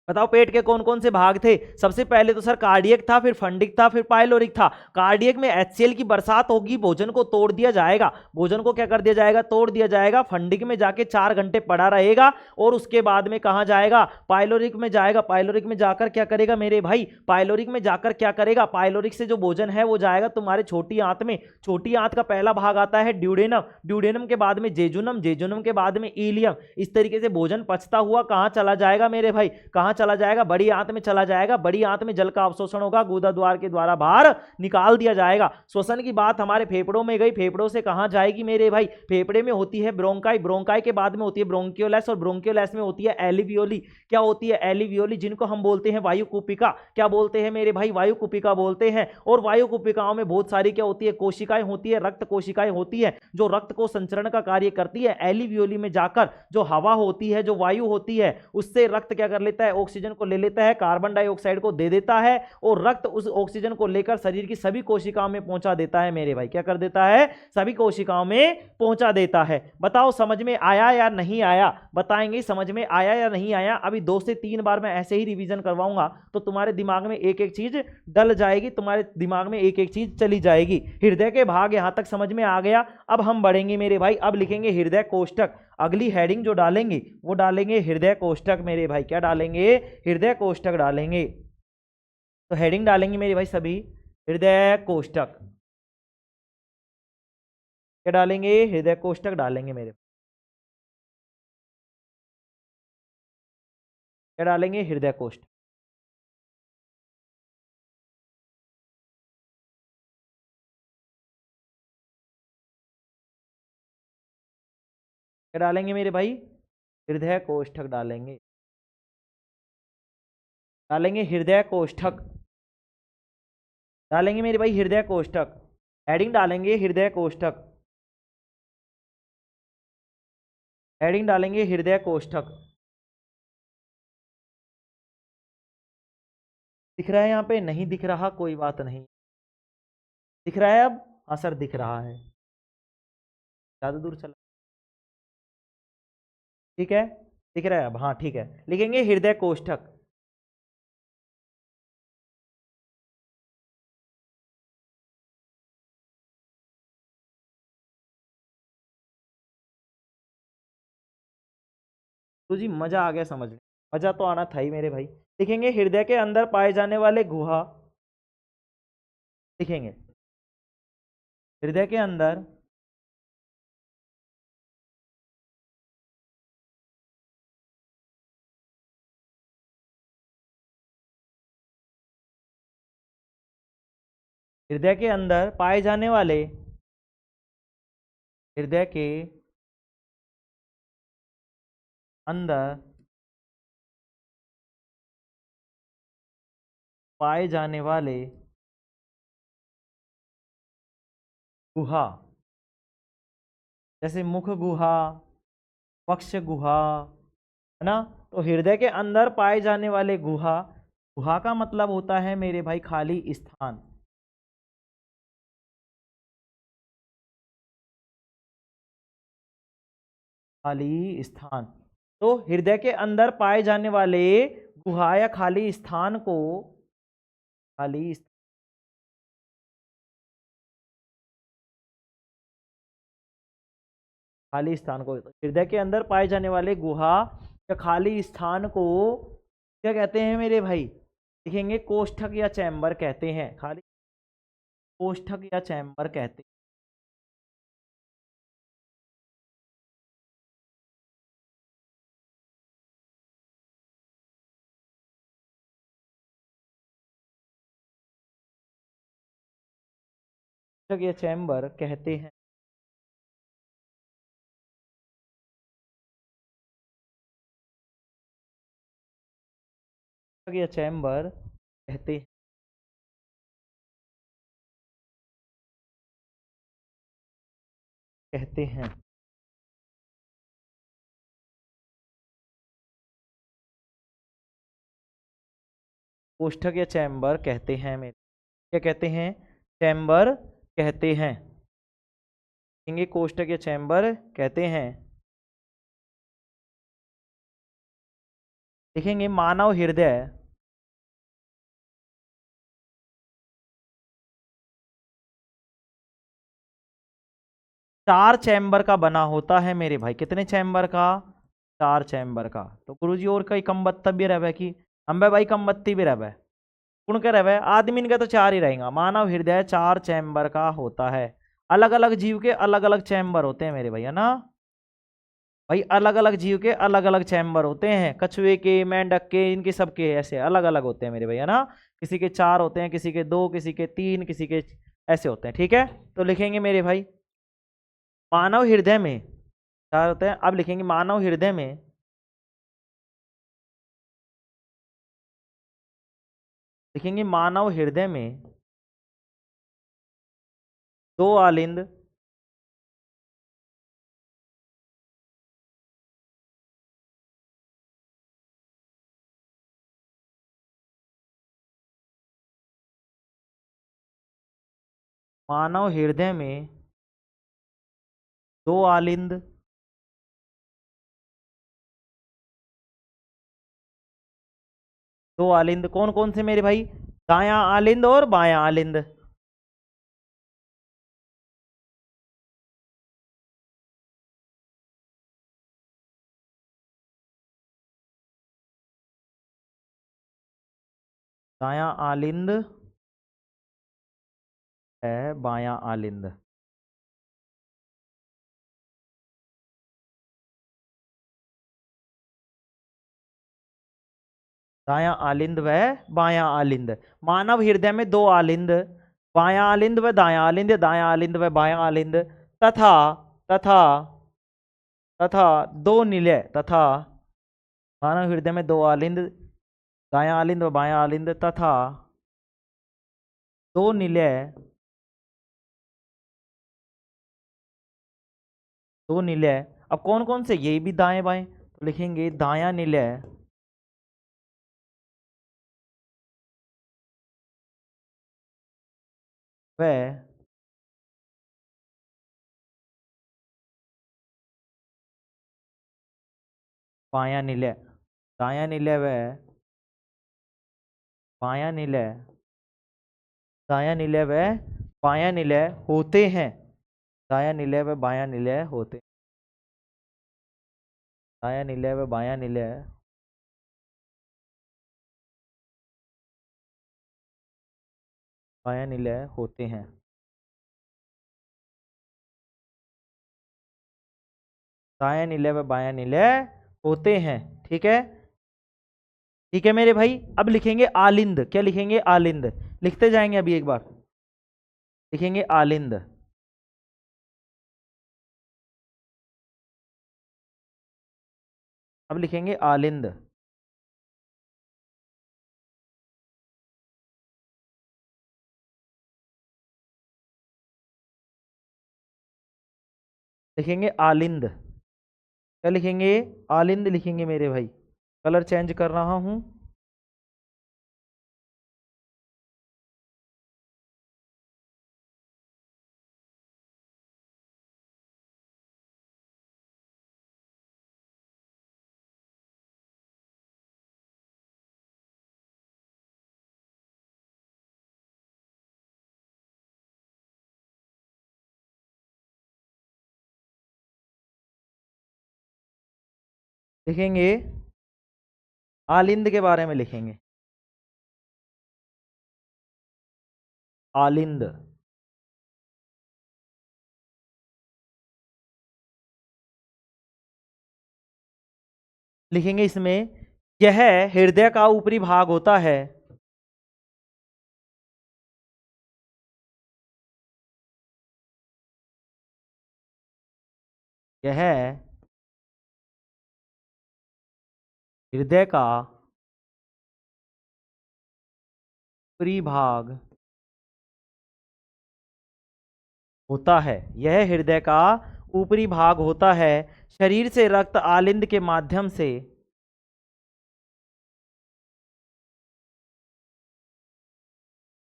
बताओ, पेट के कौन कौन से भाग थे? सबसे पहले तो सर कार्डियक था, फिर फंडिक था, फिर पाइलोरिक था। कार्डियक में HCl की बरसात होगी, भोजन को तोड़ दिया जाएगा, भोजन को क्या कर दिया जाएगा, तोड़ दिया जाएगा। फंडिक में जाके 4 घंटे पड़ा रहेगा, और उसके बाद में कहां जाएगा, पाइलोरिक में जाएगा। पाइलोरिक में जाकर क्या करेगा मेरे भाई, पाइलोरिक में जाकर क्या करेगा, पाइलोरिक से जो भोजन है वो जाएगा तुम्हारे छोटी आंत में। छोटी आंत का पहला भाग आता है ड्यूडेनम, ड्यूडेनम के बाद में जेजुनम, जेजुनम के बाद में इलियम। इस तरीके से भोजन पचता हुआ कहां चला जाएगा मेरे भाई, कहां चला जाएगा? बड़ी आंत में चला जाएगा। बड़ी आंत में जल का अवशोषण होगा, गुदा द्वार के द्वारा बाहर निकाल दिया जाएगा। श्वसन की बात हमारे फेफड़ों में गई, फेफड़ों से कहां जाएगी मेरे भाई? फेफड़े में होती है ब्रोंकाई, ब्रोंकाई के बाद में होती है ब्रोंकियोलेस, और ब्रोंकियोलेस में होती है एलिवियोली। क्या होती है? एलिवियोली, जिनको हम बोलते हैं वायु कुपिका। क्या बोलते हैं मेरे भाई? वायु कुपिका बोलते हैं। और वायु कुपिकाओं में बहुत सारी क्या होती है? कोशिकाएं होती है, रक्त कोशिकाएं होती है, जो रक्त को संचरण का कार्य करती है। एलिवियोली में जाकर जो हवा होती है, जो वायु होती है, उससे रक्त क्या कर लेता है? ऑक्सीजन को ले लेता है, कार्बन डाइऑक्साइड को दे देता है, और रक्त उस ऑक्सीजन को लेकर शरीर की सभी कोशिकाओं में पहुंचा देता है मेरे भाई। क्या कर देता है? सभी कोशिकाओं में पहुंचा देता है। बताओ समझ में आया या नहीं आया? बताएंगे समझ में आया या नहीं आया। अभी 2 से 3 बार मैं ऐसे ही रिवीजन करवाऊंगा तो तुम्हारे दिमाग में एक एक चीज डल जाएगी, तुम्हारे दिमाग में एक एक चीज चली जाएगी। हृदय के भाग यहां तक समझ में आ गया। अब हम बढ़ेंगे मेरे भाई, अब लिखेंगे हृदय कोष्ठक। अगली हेडिंग जो डालेंगे वो डालेंगे हृदय कोष्ठक मेरे भाई। क्या डालेंगे? हृदय कोष्ठक डालेंगे। तो हेडिंग डालेंगे मेरे भाई सभी हृदय कोष्ठक। क्या डालेंगे? हृदय कोष्ठक डालेंगे मेरे। क्या डालेंगे? हृदय कोष्ठक। क्या डालेंगे मेरे भाई? हृदय कोष्ठक डालेंगे। डालेंगे हृदय कोष्ठक। डालेंगे मेरे भाई हृदय कोष्ठक। हेडिंग डालेंगे हृदय कोष्ठक। हेडिंग डालेंगे हृदय कोष्ठक। दिख रहा है यहाँ पे? नहीं दिख रहा कोई बात नहीं। दिख रहा है अब? हाँ सर दिख रहा है। ज़्यादा दूर चला? ठीक है, दिख रहा है अब? हाँ ठीक है। लिखेंगे हृदय कोष्ठक। तो जी मजा आ गया समझ में? मजा तो आना था ही मेरे भाई। लिखेंगे हृदय के अंदर पाए जाने वाले गुहा। लिखेंगे हृदय के अंदर हृदय के अंदर पाए जाने वाले, हृदय के अंदर पाए जाने वाले गुहा, जैसे मुख गुहा, पक्ष गुहा, है ना? तो हृदय के अंदर पाए जाने वाले गुहा, गुहा का मतलब होता है मेरे भाई खाली स्थान। खाली स्थान। तो हृदय के अंदर पाए जाने वाले गुहा या खाली स्थान को, खाली खाली स्थान को, हृदय के अंदर पाए जाने वाले गुहा या खाली स्थान को क्या कहते हैं मेरे भाई? लिखेंगे कोष्ठक या चैम्बर कहते हैं। खाली कोष्ठक या चैम्बर कहते हैं। कोष्ठक या चैम्बर कहते हैं। कोष्ठक या चैम्बर कहते हैं। कहते हैं। कोष्ठक या चैम्बर कहते हैं मेरे। क्या कहते हैं? चैम्बर कहते हैं। लिखेंगे कोष्ठक या चैम्बर कहते हैं। लिखेंगे मानव हृदय, चार चैम्बर का बना होता है मेरे भाई। कितने चैम्बर का? 4 चैम्बर का। तो गुरुजी और कई कम बत्ता भी रहे कि अम्बे भाई कम बत्ती भी रहे कौन के रहे? आदमी का तो 4 ही रहेगा। मानव हृदय 4 चैम्बर का होता है। अलग अलग जीव के अलग अलग चैम्बर होते हैं मेरे भाई, है ना? भाई अलग अलग जीव के अलग अलग चैम्बर होते हैं, कछुए के, मेंढक के, इनके सबके ऐसे अलग अलग होते हैं मेरे भैया ना। किसी के 4 होते हैं, किसी के 2, किसी के 3, किसी के ऐसे होते हैं। ठीक है, तो लिखेंगे मेरे भाई मानव हृदय में 4 होते हैं। अब लिखेंगे मानव हृदय में लिखेंगे मानव हृदय में 2 आलिंद मानव हृदय में 2 आलिंद 2 आलिंद कौन कौन से मेरे भाई? दायां आलिंद और बायां आलिंद। दायां आलिंद है बायां आलिंद। दायां आलिंद व बायां आलिंद। मानव हृदय में 2 आलिंद, बायां आलिंद व दायां आलिंद, दायां आलिंद व बायां आलिंद, तथा तथा तथा 2 निलय, तथा मानव हृदय में 2 आलिंद, दायां आलिंद व बायां आलिंद, तथा 2 निलय, 2 निलय। अब कौन कौन से? यही भी दाएं बाएं, तो लिखेंगे दायां निलय व बायां निलय। दायां निलय व बायां निलय, दायां निलय व बायां निलय होते हैं। दायां निलय व बायां निलय होते, दायां निलय व बायां निलय, बायां निलय होते हैं। दायां निलय व बायां निलय होते हैं। ठीक है, ठीक है मेरे भाई। अब लिखेंगे आलिंद। क्या लिखेंगे? आलिंद। लिखते जाएंगे अभी एक बार। लिखेंगे आलिंद। अब लिखेंगे आलिंद। लिखेंगे आलिंद। क्या लिखेंगे? आलिंद लिखेंगे मेरे भाई। कलर चेंज कर रहा हूं। लिखेंगे आलिंद के बारे में लिखेंगे। आलिंद लिखेंगे इसमें, यह हृदय का ऊपरी भाग होता है। यह हृदय का ऊपरी भाग होता है। यह हृदय का ऊपरी भाग होता है। शरीर से रक्त आलिंद के माध्यम से,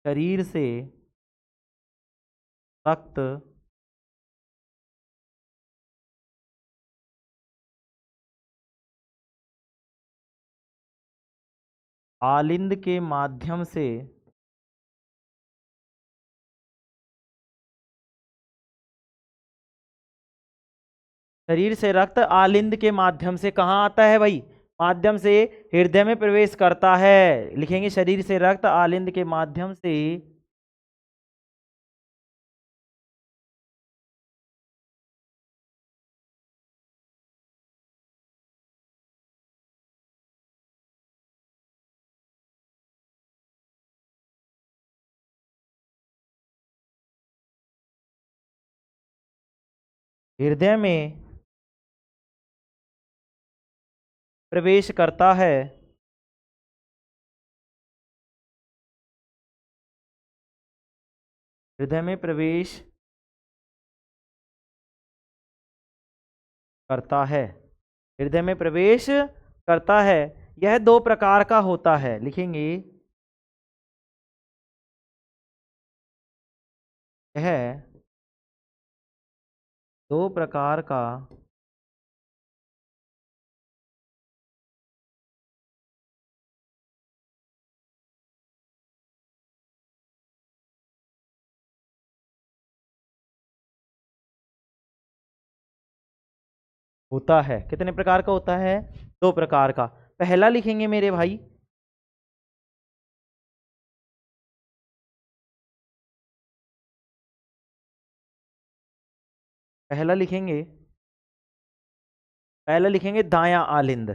शरीर से रक्त आलिंद के माध्यम से शरीर से रक्त आलिंद के माध्यम से कहाँ आता है भाई? माध्यम से हृदय में प्रवेश करता है। लिखेंगे शरीर से रक्त आलिंद के माध्यम से हृदय में प्रवेश करता है, हृदय में प्रवेश करता है, हृदय में प्रवेश करता है। यह दो प्रकार का होता है, लिखेंगे यह दो प्रकार का होता है। कितने प्रकार का होता है? दो प्रकार का। पहला लिखेंगे मेरे भाई, पहला लिखेंगे, पहला लिखेंगे दायां आलिंद।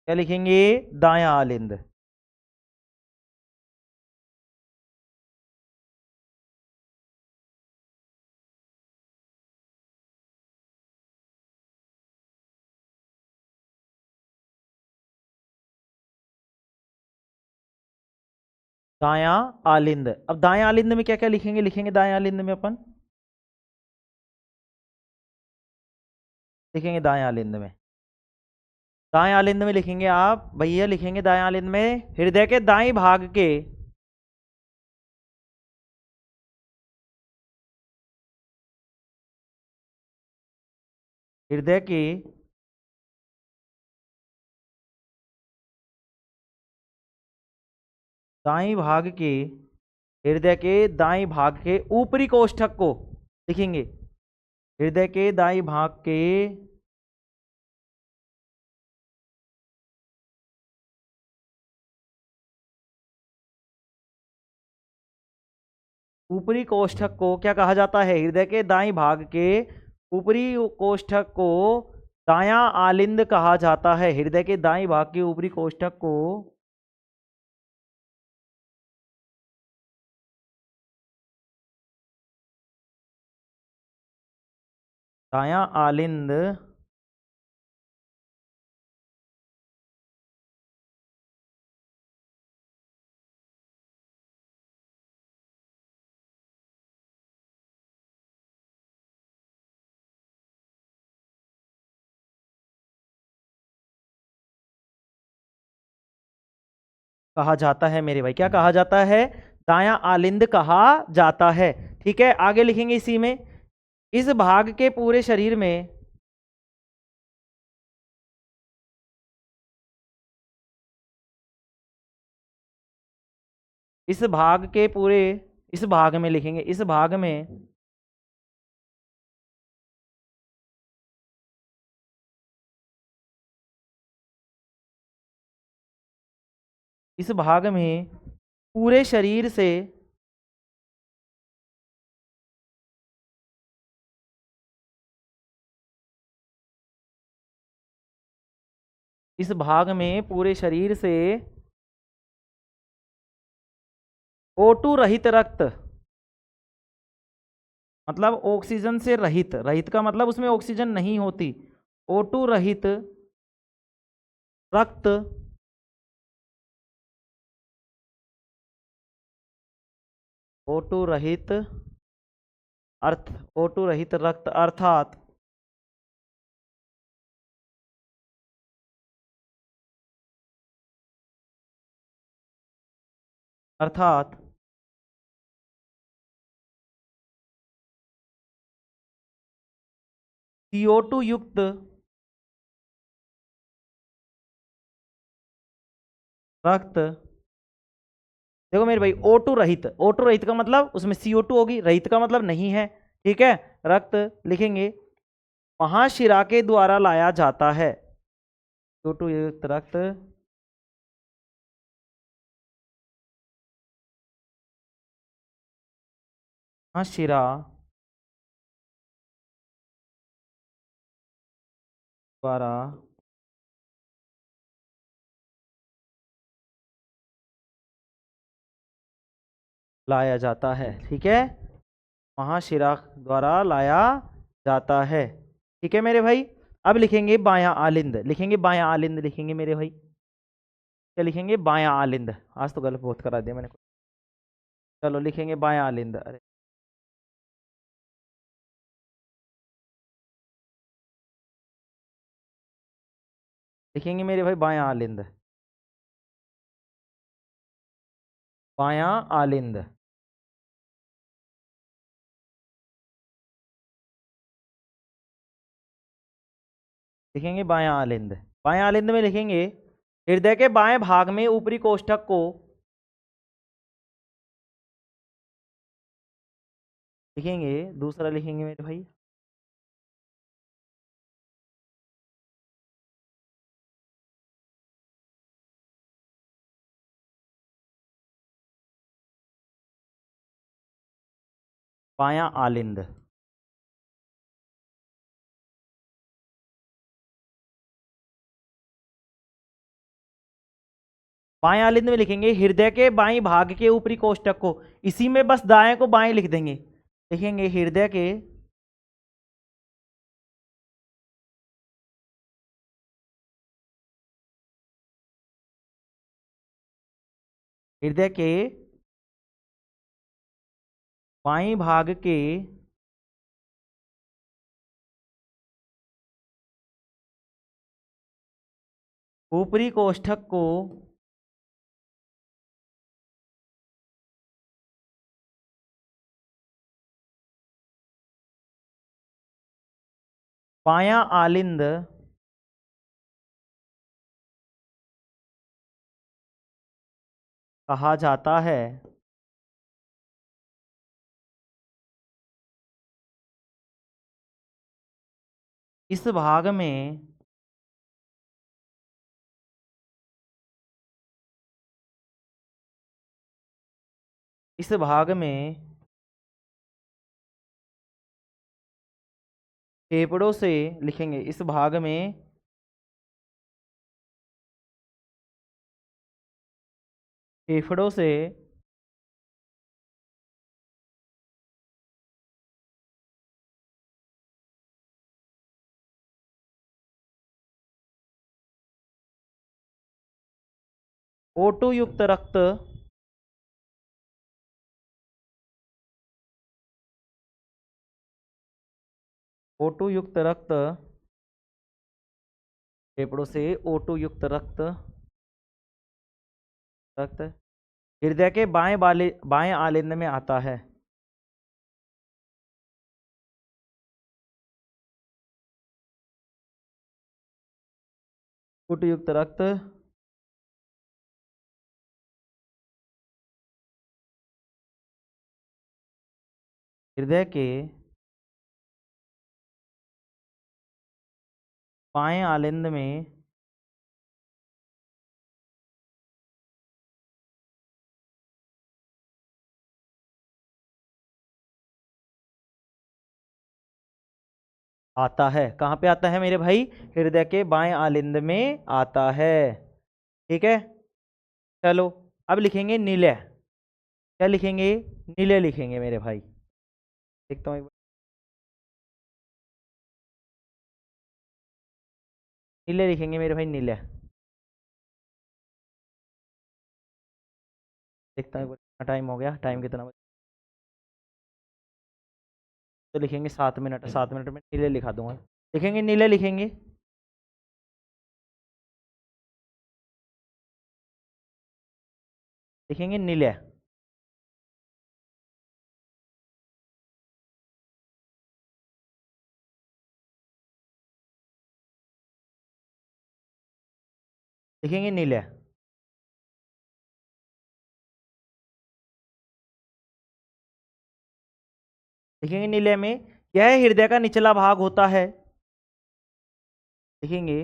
क्या लिखेंगे? दायां आलिंद। दायां आलिंद। अब दायां आलिंद में क्या क्या लिखेंगे? लिखेंगे दायां आलिंद में अपन लिखेंगे दायां आलिंद में, दायां आलिंद में लिखेंगे आप भैया, लिखेंगे दायां आलिंद में हृदय के दाएं भाग के, हृदय के दाएं भाग के, हृदय के दाएं भाग के ऊपरी कोष्ठक को लिखेंगे, हृदय के दाएं भाग के ऊपरी कोष्ठक को क्या कहा जाता है? हृदय के दाएं भाग के ऊपरी कोष्ठक को दायां आलिंद कहा जाता है। हृदय के दाएं भाग के ऊपरी कोष्ठक को दायां आलिंद कहा जाता है मेरे भाई। क्या कहा जाता है? दायां आलिंद कहा जाता है। ठीक है, आगे लिखेंगे इसी में, इस भाग के पूरे शरीर में इस भाग के पूरे, इस भाग में लिखेंगे, इस भाग में इस भाग में पूरे शरीर से इस भाग में पूरे शरीर से O2 रहित रक्त, मतलब ऑक्सीजन से रहित, रहित का मतलब उसमें ऑक्सीजन नहीं होती, O2 रहित रक्त O2 रहित अर्थ O2 रहित रक्त अर्थात अर्थात CO2 युक्त रक्त। देखो मेरे भाई, O2 रहित, O2 रहित का मतलब उसमें CO2 होगी, रहित का मतलब नहीं है। ठीक है, रक्त लिखेंगे महाशिरा के द्वारा लाया जाता है। O2 युक्त रक्त महाशिरा द्वारा लाया जाता है। ठीक है, महाशिरा द्वारा लाया जाता है। ठीक है मेरे भाई। अब लिखेंगे बायां आलिंद, लिखेंगे बायां आलिंद, लिखेंगे मेरे भाई, क्या लिखेंगे? बायां आलिंद। आज तो गलत बहुत करा दिया मैंने। चलो लिखेंगे बायां आलिंद। अरे लिखेंगे मेरे भाई बायां आलिंद, बायां आलिंद। लिखेंगे बायां आलिंद। बायां आलिंद में लिखेंगे हृदय के बाएं भाग में ऊपरी कोष्ठक को, लिखेंगे दूसरा, लिखेंगे मेरे भाई बायां आलिंद। बाएं आलिंद में लिखेंगे हृदय के बाएं भाग के ऊपरी कोष्ठक को, इसी में बस दाएं को बाएं लिख देंगे। लिखेंगे हृदय के हृदय के बाएं भाग के ऊपरी कोष्ठक को बायां आलिंद कहा जाता है। इस भाग में इस भाग में फेफड़ों से, लिखेंगे इस भाग में फेफड़ों से O2 युक्त रक्त O2 युक्त रक्त फेफड़ों से O2 युक्त रक्त रक्त हृदय के बाएं आलिंद में आता है। O2 युक्त रक्त हृदय के बाएं आलिंद में आता है। कहाँ पे आता है मेरे भाई? हृदय के बाएं आलिंद में आता है। ठीक है। चलो अब लिखेंगे नीले। क्या लिखेंगे? नीले लिखेंगे मेरे भाई। देखता हूँ एक बार। नीले लिखेंगे मेरे भाई, नीले। देखता हूँ एक बार कितना टाइम हो गया, टाइम कितना बचा। तो लिखेंगे 7 मिनट, 7 मिनट में नीले लिखा दूंगा। लिखेंगे नीले, लिखेंगे लिखेंगे नीले। लिखेंगे नीले। लिखेंगे नीले में यह हृदय का निचला भाग होता है। लिखेंगे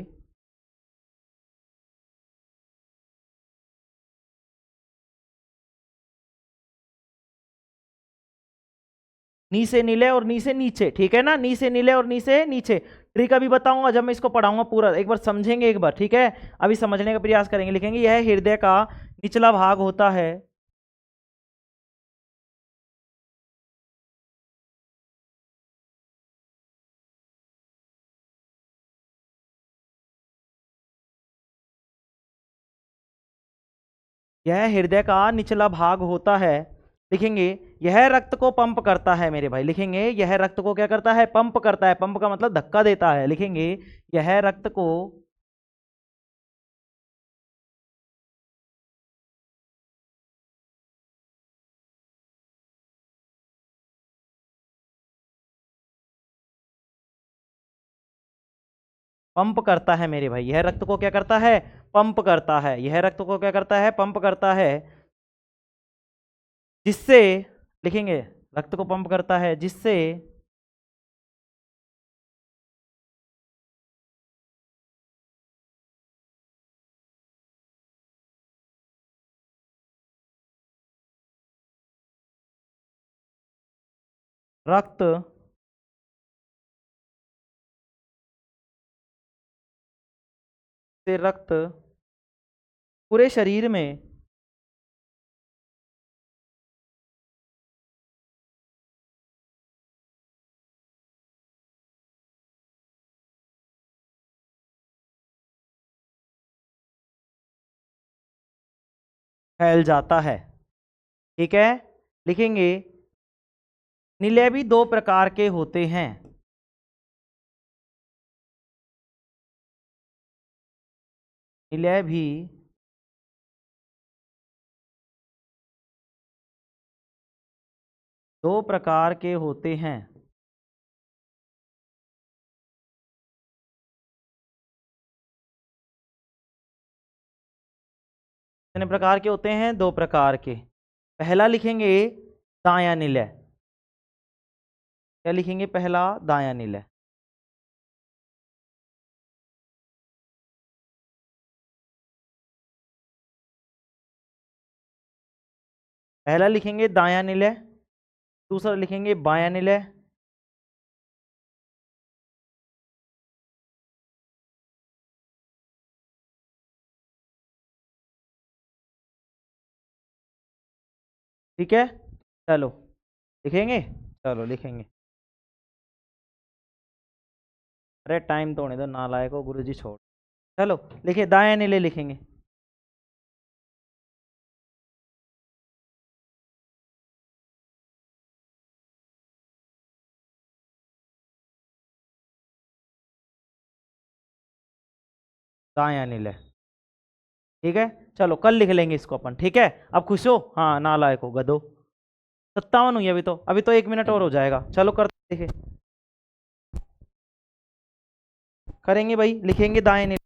नी से नीले और नी से नीचे। ठीक है ना? नी से नीले और नी से नीचे। ट्रिक अभी बताऊंगा जब मैं इसको पढ़ाऊंगा पूरा, एक बार समझेंगे एक बार। ठीक है, अभी समझने का प्रयास करेंगे। लिखेंगे यह हृदय का निचला भाग होता है। यह हृदय का निचला भाग होता है। लिखेंगे यह रक्त को पंप करता है मेरे भाई। लिखेंगे यह रक्त को क्या करता है? पंप करता है। पंप का मतलब धक्का देता है। लिखेंगे यह रक्त को पंप करता है मेरे भाई। यह रक्त को क्या करता है? पंप करता है। यह रक्त को क्या करता है? पंप करता है, जिससे लिखेंगे रक्त को पंप करता है जिससे रक्त से रक्त पूरे शरीर में फैल जाता है। ठीक है। लिखेंगे नीले भी दो प्रकार के होते हैं। नीले भी दो प्रकार के होते हैं। कितने प्रकार के होते हैं? दो प्रकार के। पहला लिखेंगे दायां नीले। क्या लिखेंगे? पहला दायां नीले। पहला लिखेंगे दायां नीले, दूसरा लिखेंगे बायां नीले। ठीक है, चलो लिखेंगे। चलो लिखेंगे। अरे टाइम तो होने दो, नालायक हो गुरुजी, छोड़। चलो लिखिए, दायां नीले लिखेंगे। दायां नीले। ठीक है, चलो कल लिख लेंगे इसको अपन। ठीक है, अब खुश हो? हाँ, नालायक हो गधो। 57 हुई अभी तो 1 मिनट और हो जाएगा। चलो करते देखे, करेंगे भाई। लिखेंगे दाएं नीले।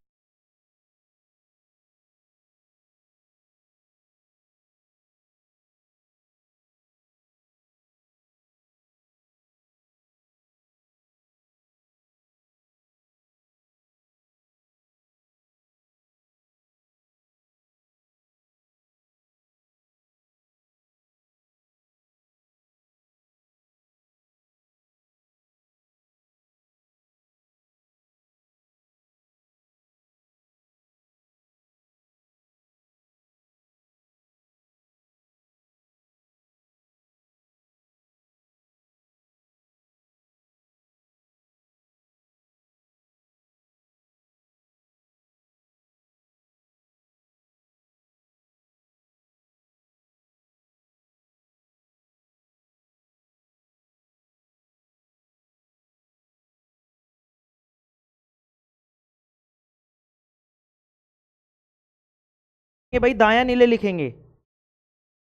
भाई दायां नीले लिखेंगे।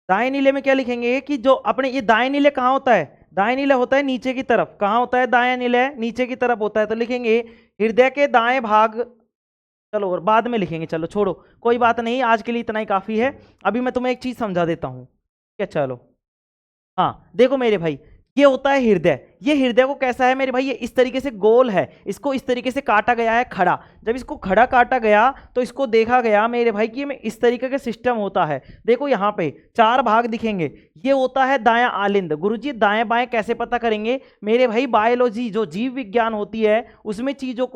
दाएं नीले में क्या लिखेंगे कि जो अपने ये दाएं नीले कहाँ होता है? दाएं नीले होता है नीचे की तरफ। कहाँ होता है दायां नीले? नीचे की तरफ होता है। तो लिखेंगे हृदय के दाएं भाग। चलो और बाद में लिखेंगे, चलो छोड़ो, कोई बात नहीं, आज के लिए इतना ही काफी है। अभी मैं तुम्हें एक चीज समझा देता हूँ। क्या? चलो, हाँ देखो मेरे भाई, ये होता है हृदय। ये हृदय को कैसा है मेरे भाई? ये इस तरीके से गोल है, इसको इस तरीके से काटा गया है खड़ा। जब इसको खड़ा काटा गया तो इसको देखा गया मेरे भाई कि ये इस तरीके का सिस्टम होता है। देखो यहाँ पे 4 भाग दिखेंगे। ये होता है दायां आलिंद। गुरुजी दाएं बाएं कैसे पता करेंगे मेरे भाई? बायोलॉजी जो जीव विज्ञान होती है उसमें चीजों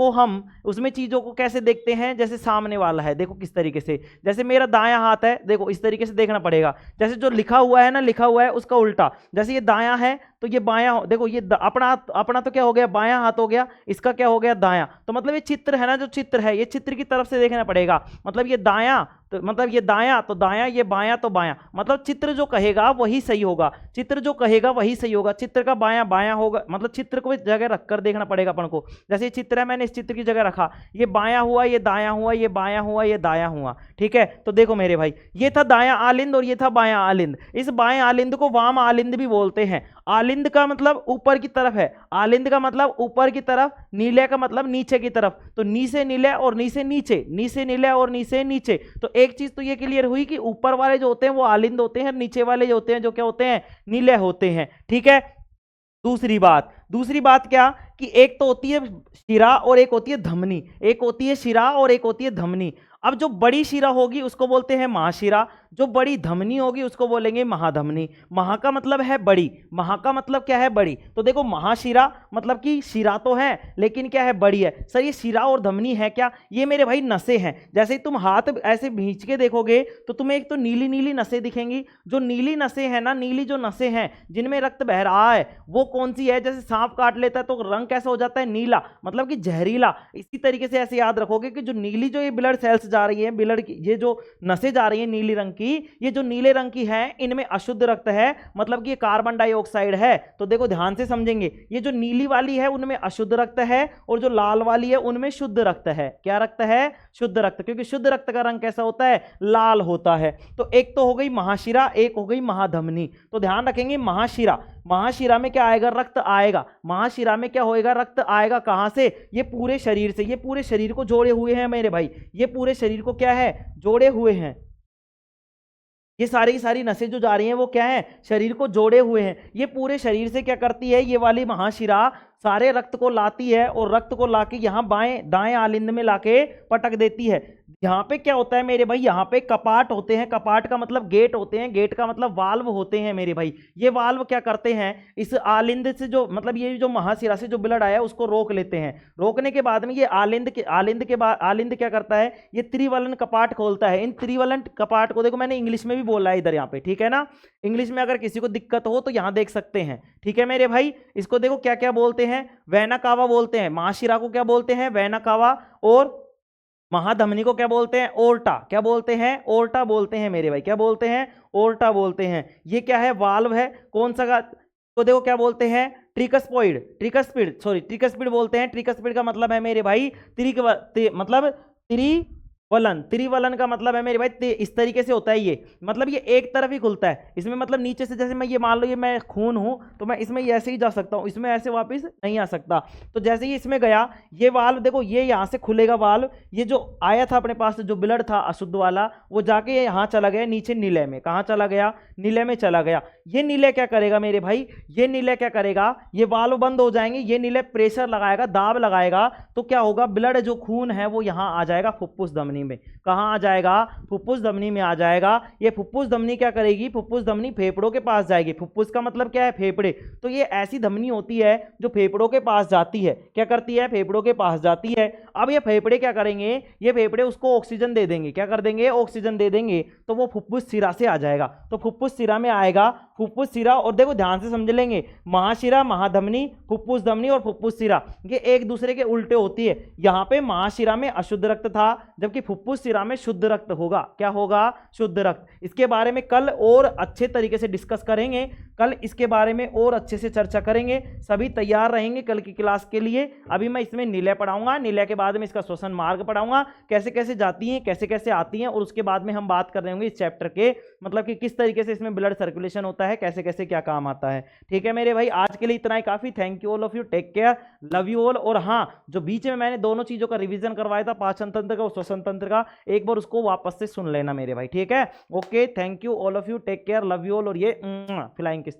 को कैसे देखते हैं? जैसे सामने वाला है, देखो किस तरीके से। जैसे मेरा दायां हाथ है, देखो इस तरीके से देखना पड़ेगा। जैसे जो लिखा हुआ है ना, लिखा हुआ है उसका उल्टा। जैसे ये दायां है तो ये बायां, देखो ये अपना अपना तो क्या हो गया, बायां हाथ हो गया, इसका क्या हो गया, दायां। तो मतलब ये चित्र है ना, जो चित्र है ये चित्र की तरफ से देखना पड़ेगा। मतलब ये दायां तो मतलब ये दायां तो दायां, ये बायां तो बायां। मतलब चित्र जो कहेगा वही सही होगा, चित्र जो कहेगा वही सही होगा। चित्र का बायां बायां होगा, मतलब चित्र को इस जगह रखकर देखना पड़ेगा अपन को। जैसे ये चित्र है, मैंने इस चित्र की जगह रखा, ये बायां हुआ, ये दायां हुआ, ये बायां हुआ, ये दायां हुआ। ठीक है, तो देखो मेरे भाई, ये था दायां आलिंद और ये था बायां आलिंद। इस बाएं आलिंद को वाम आलिंद भी बोलते हैं। आलिंद का मतलब ऊपर की तरफ है, आलिंद का मतलब ऊपर की तरफ, नीले का मतलब नीचे की तरफ। तो नी से नीले और नी से नीचे, नी से नीले और नी से नीचे। तो एक चीज तो ये क्लियर हुई कि ऊपर वाले जो होते हैं वो आलिंद होते हैं, नीचे वाले जो होते हैं जो क्या होते हैं, नीले होते हैं। ठीक है, दूसरी बात क्या कि एक तो होती है शिरा और एक होती है धमनी, एक होती है शिरा और एक होती है धमनी। अब जो बड़ी शिरा होगी उसको बोलते हैं महाशिरा, जो बड़ी धमनी होगी उसको बोलेंगे महाधमनी। महा का मतलब है बड़ी, महा का मतलब क्या है, बड़ी। तो देखो महाशिरा मतलब कि शिरा तो है लेकिन क्या है, बड़ी है। सर ये शिरा और धमनी है क्या, ये मेरे भाई नसें हैं। जैसे ही तुम हाथ ऐसे भींच के देखोगे तो तुम्हें एक तो नीली नीली नसें दिखेंगी। जो नीली नसें हैं ना, नीली जो नसें हैं जिनमें रक्त बह रहा है वो कौन सी है। जैसे सांप काट लेता है तो रंग कैसा हो जाता है, नीला, मतलब कि जहरीला। इसी तरीके से ऐसे याद रखोगे कि जो नीली जो ये ब्लड सेल्स जा रही है, ब्लड की ये जो नसें जा रही है नीली रंग की, ये जो नीले रंग की है इनमें अशुद्ध रक्त है, मतलब कि ये कार्बन डाइऑक्साइड है। तो देखो ध्यान से समझेंगे, ये जो नीली वाली है उनमें अशुद्ध रक्त है और जो लाल वाली है उनमें शुद्ध रक्त है। क्या रक्त है, शुद्ध रक्त, क्योंकि शुद्ध रक्त का रंग कैसा होता है, लाल होता है। तो एक तो हो गई महाशिरा, एक हो गई महाधमनी। तो ध्यान रखेंगे महाशिरा, महाशिरा में क्या आएगा, रक्त आएगा। महाशिरा में क्या होएगा, रक्त आएगा। कहां से, ये पूरे शरीर से, ये पूरे शरीर को जोड़े हुए हैं मेरे भाई, ये पूरे शरीर को क्या है, जोड़े हुए हैं। ये सारी की सारी नसें जो जा रही हैं वो क्या है, शरीर को जोड़े हुए हैं। ये पूरे शरीर से क्या करती है, ये वाली महाशिरा सारे रक्त को लाती है और रक्त को लाके यहाँ बाएं दाएं आलिंद में लाके पटक देती है। यहाँ पे क्या होता है मेरे भाई, यहाँ पे कपाट होते हैं, कपाट का मतलब गेट होते हैं, गेट का मतलब वाल्व होते हैं मेरे भाई। ये वाल्व क्या करते हैं, इस आलिंद से जो मतलब ये जो महाशिरा से जो ब्लड आया उसको रोक लेते हैं। रोकने के बाद में ये आलिंद क्या करता है, ये त्रिवलन कपाट खोलता है। इन त्रिवलन कपाट को देखो मैंने इंग्लिश में भी बोला है इधर यहाँ पे, ठीक है ना। इंग्लिश में अगर किसी को दिक्कत हो तो यहाँ देख सकते हैं, ठीक है मेरे भाई। इसको देखो क्या क्या बोलते हैं, वेना कावा बोलते हैं, महाशिरा को क्या बोलते हैं, वेना कावा, और महाधमनी को क्या बोलते हैं, ओर्टा। क्या बोलते हैं, ओर्टा बोलते हैं मेरे भाई। क्या बोलते हैं, ओर्टा बोलते हैं। ये क्या है, वाल्व है। कौन सा तो देखो क्या बोलते हैं, ट्रिकस्पॉइड, ट्रिकस्पिड बोलते हैं। ट्रिकस्पिड का मतलब है मेरे भाई मतलब त्रिवलन। त्रिवलन का मतलब है मेरे भाई इस तरीके से होता है ये, मतलब ये एक तरफ ही खुलता है। इसमें मतलब नीचे से, जैसे मैं ये मान लो ये मैं खून हूं तो मैं इसमें ऐसे ही जा सकता हूं, इसमें ऐसे वापस नहीं आ सकता। तो जैसे ही इसमें गया ये वाल्व, देखो ये यहां से खुलेगा वाल्व, ये जो आया था अपने पास जो ब्लड था अशुद्ध वाला वो जाके यहां चला गया नीचे नीले में। कहां चला गया, नीले में चला गया। ये नीले क्या करेगा मेरे भाई, ये नीले क्या करेगा, ये वाल्व बंद हो जाएंगे, ये नीले प्रेशर लगाएगा, दाब लगाएगा, तो क्या होगा, ब्लड जो खून है वो यहां आ जाएगा फुफ्फुस धमनी में। कहां आ जाएगा, फुफ्फुस धमनी में आ जाएगा। ये फुफ्फुस धमनी क्या करेगी, फुफ्फुस धमनी फेफड़ों के पास जाएगी। फुफ्फुस का मतलब क्या है, फेफड़े। तो ये ऐसी धमनी होती है जो फेफड़ों के पास जाती है। क्या करती है, फेफड़ों के पास जाती है। अब ये फेफड़े क्या करेंगे, ये फेफड़े उसको ऑक्सीजन दे देंगे। क्या कर देंगे, ऑक्सीजन दे देंगे, तो वो फुफ्फुस सिरा से आ जाएगा। तो फुफ्फुस सिरा में आएगा, फुफ्फुस सिरा। और देखो ध्यान से समझ लेंगे, महाशिरा, महाधमनी, फुफ्फुस धमनी और फुफ्फुस सिरा ये एक दूसरे के उल्टे होती है। यहां पे महाशिरा में अशुद्ध रक्त था, जबकि फुफ्फुस सिरा में शुद्ध रक्त होगा। क्या होगा, शुद्ध रक्त। इसके बारे में कल और अच्छे तरीके से डिस्कस करेंगे, कल इसके बारे में और अच्छे से चर्चा करेंगे। सभी तैयार रहेंगे कल की क्लास के लिए। अभी मैं इसमें नीले पढ़ाऊंगा, नीले के बाद में इसका श्वसन मार्ग पढ़ाऊंगा, कैसे कैसे जाती हैं, कैसे कैसे आती हैं, और उसके बाद में हम बात कर रहे होंगे इस चैप्टर के, मतलब कि किस तरीके से इसमें ब्लड सर्कुलेशन होता है, कैसे कैसे क्या काम आता है। ठीक है मेरे भाई, आज के लिए इतना ही काफी। Thank you all of you, take care, love you all. और हाँ, जो बीच में मैंने दोनों चीजों का रिवीजन करवाया था, पाचन तंत्र का और श्वसन तंत्र का, एक बार उसको वापस से सुन लेना मेरे भाई, ठीक है। Okay, thank you all of you, take care, love you all. और ये फ्लाइंग किस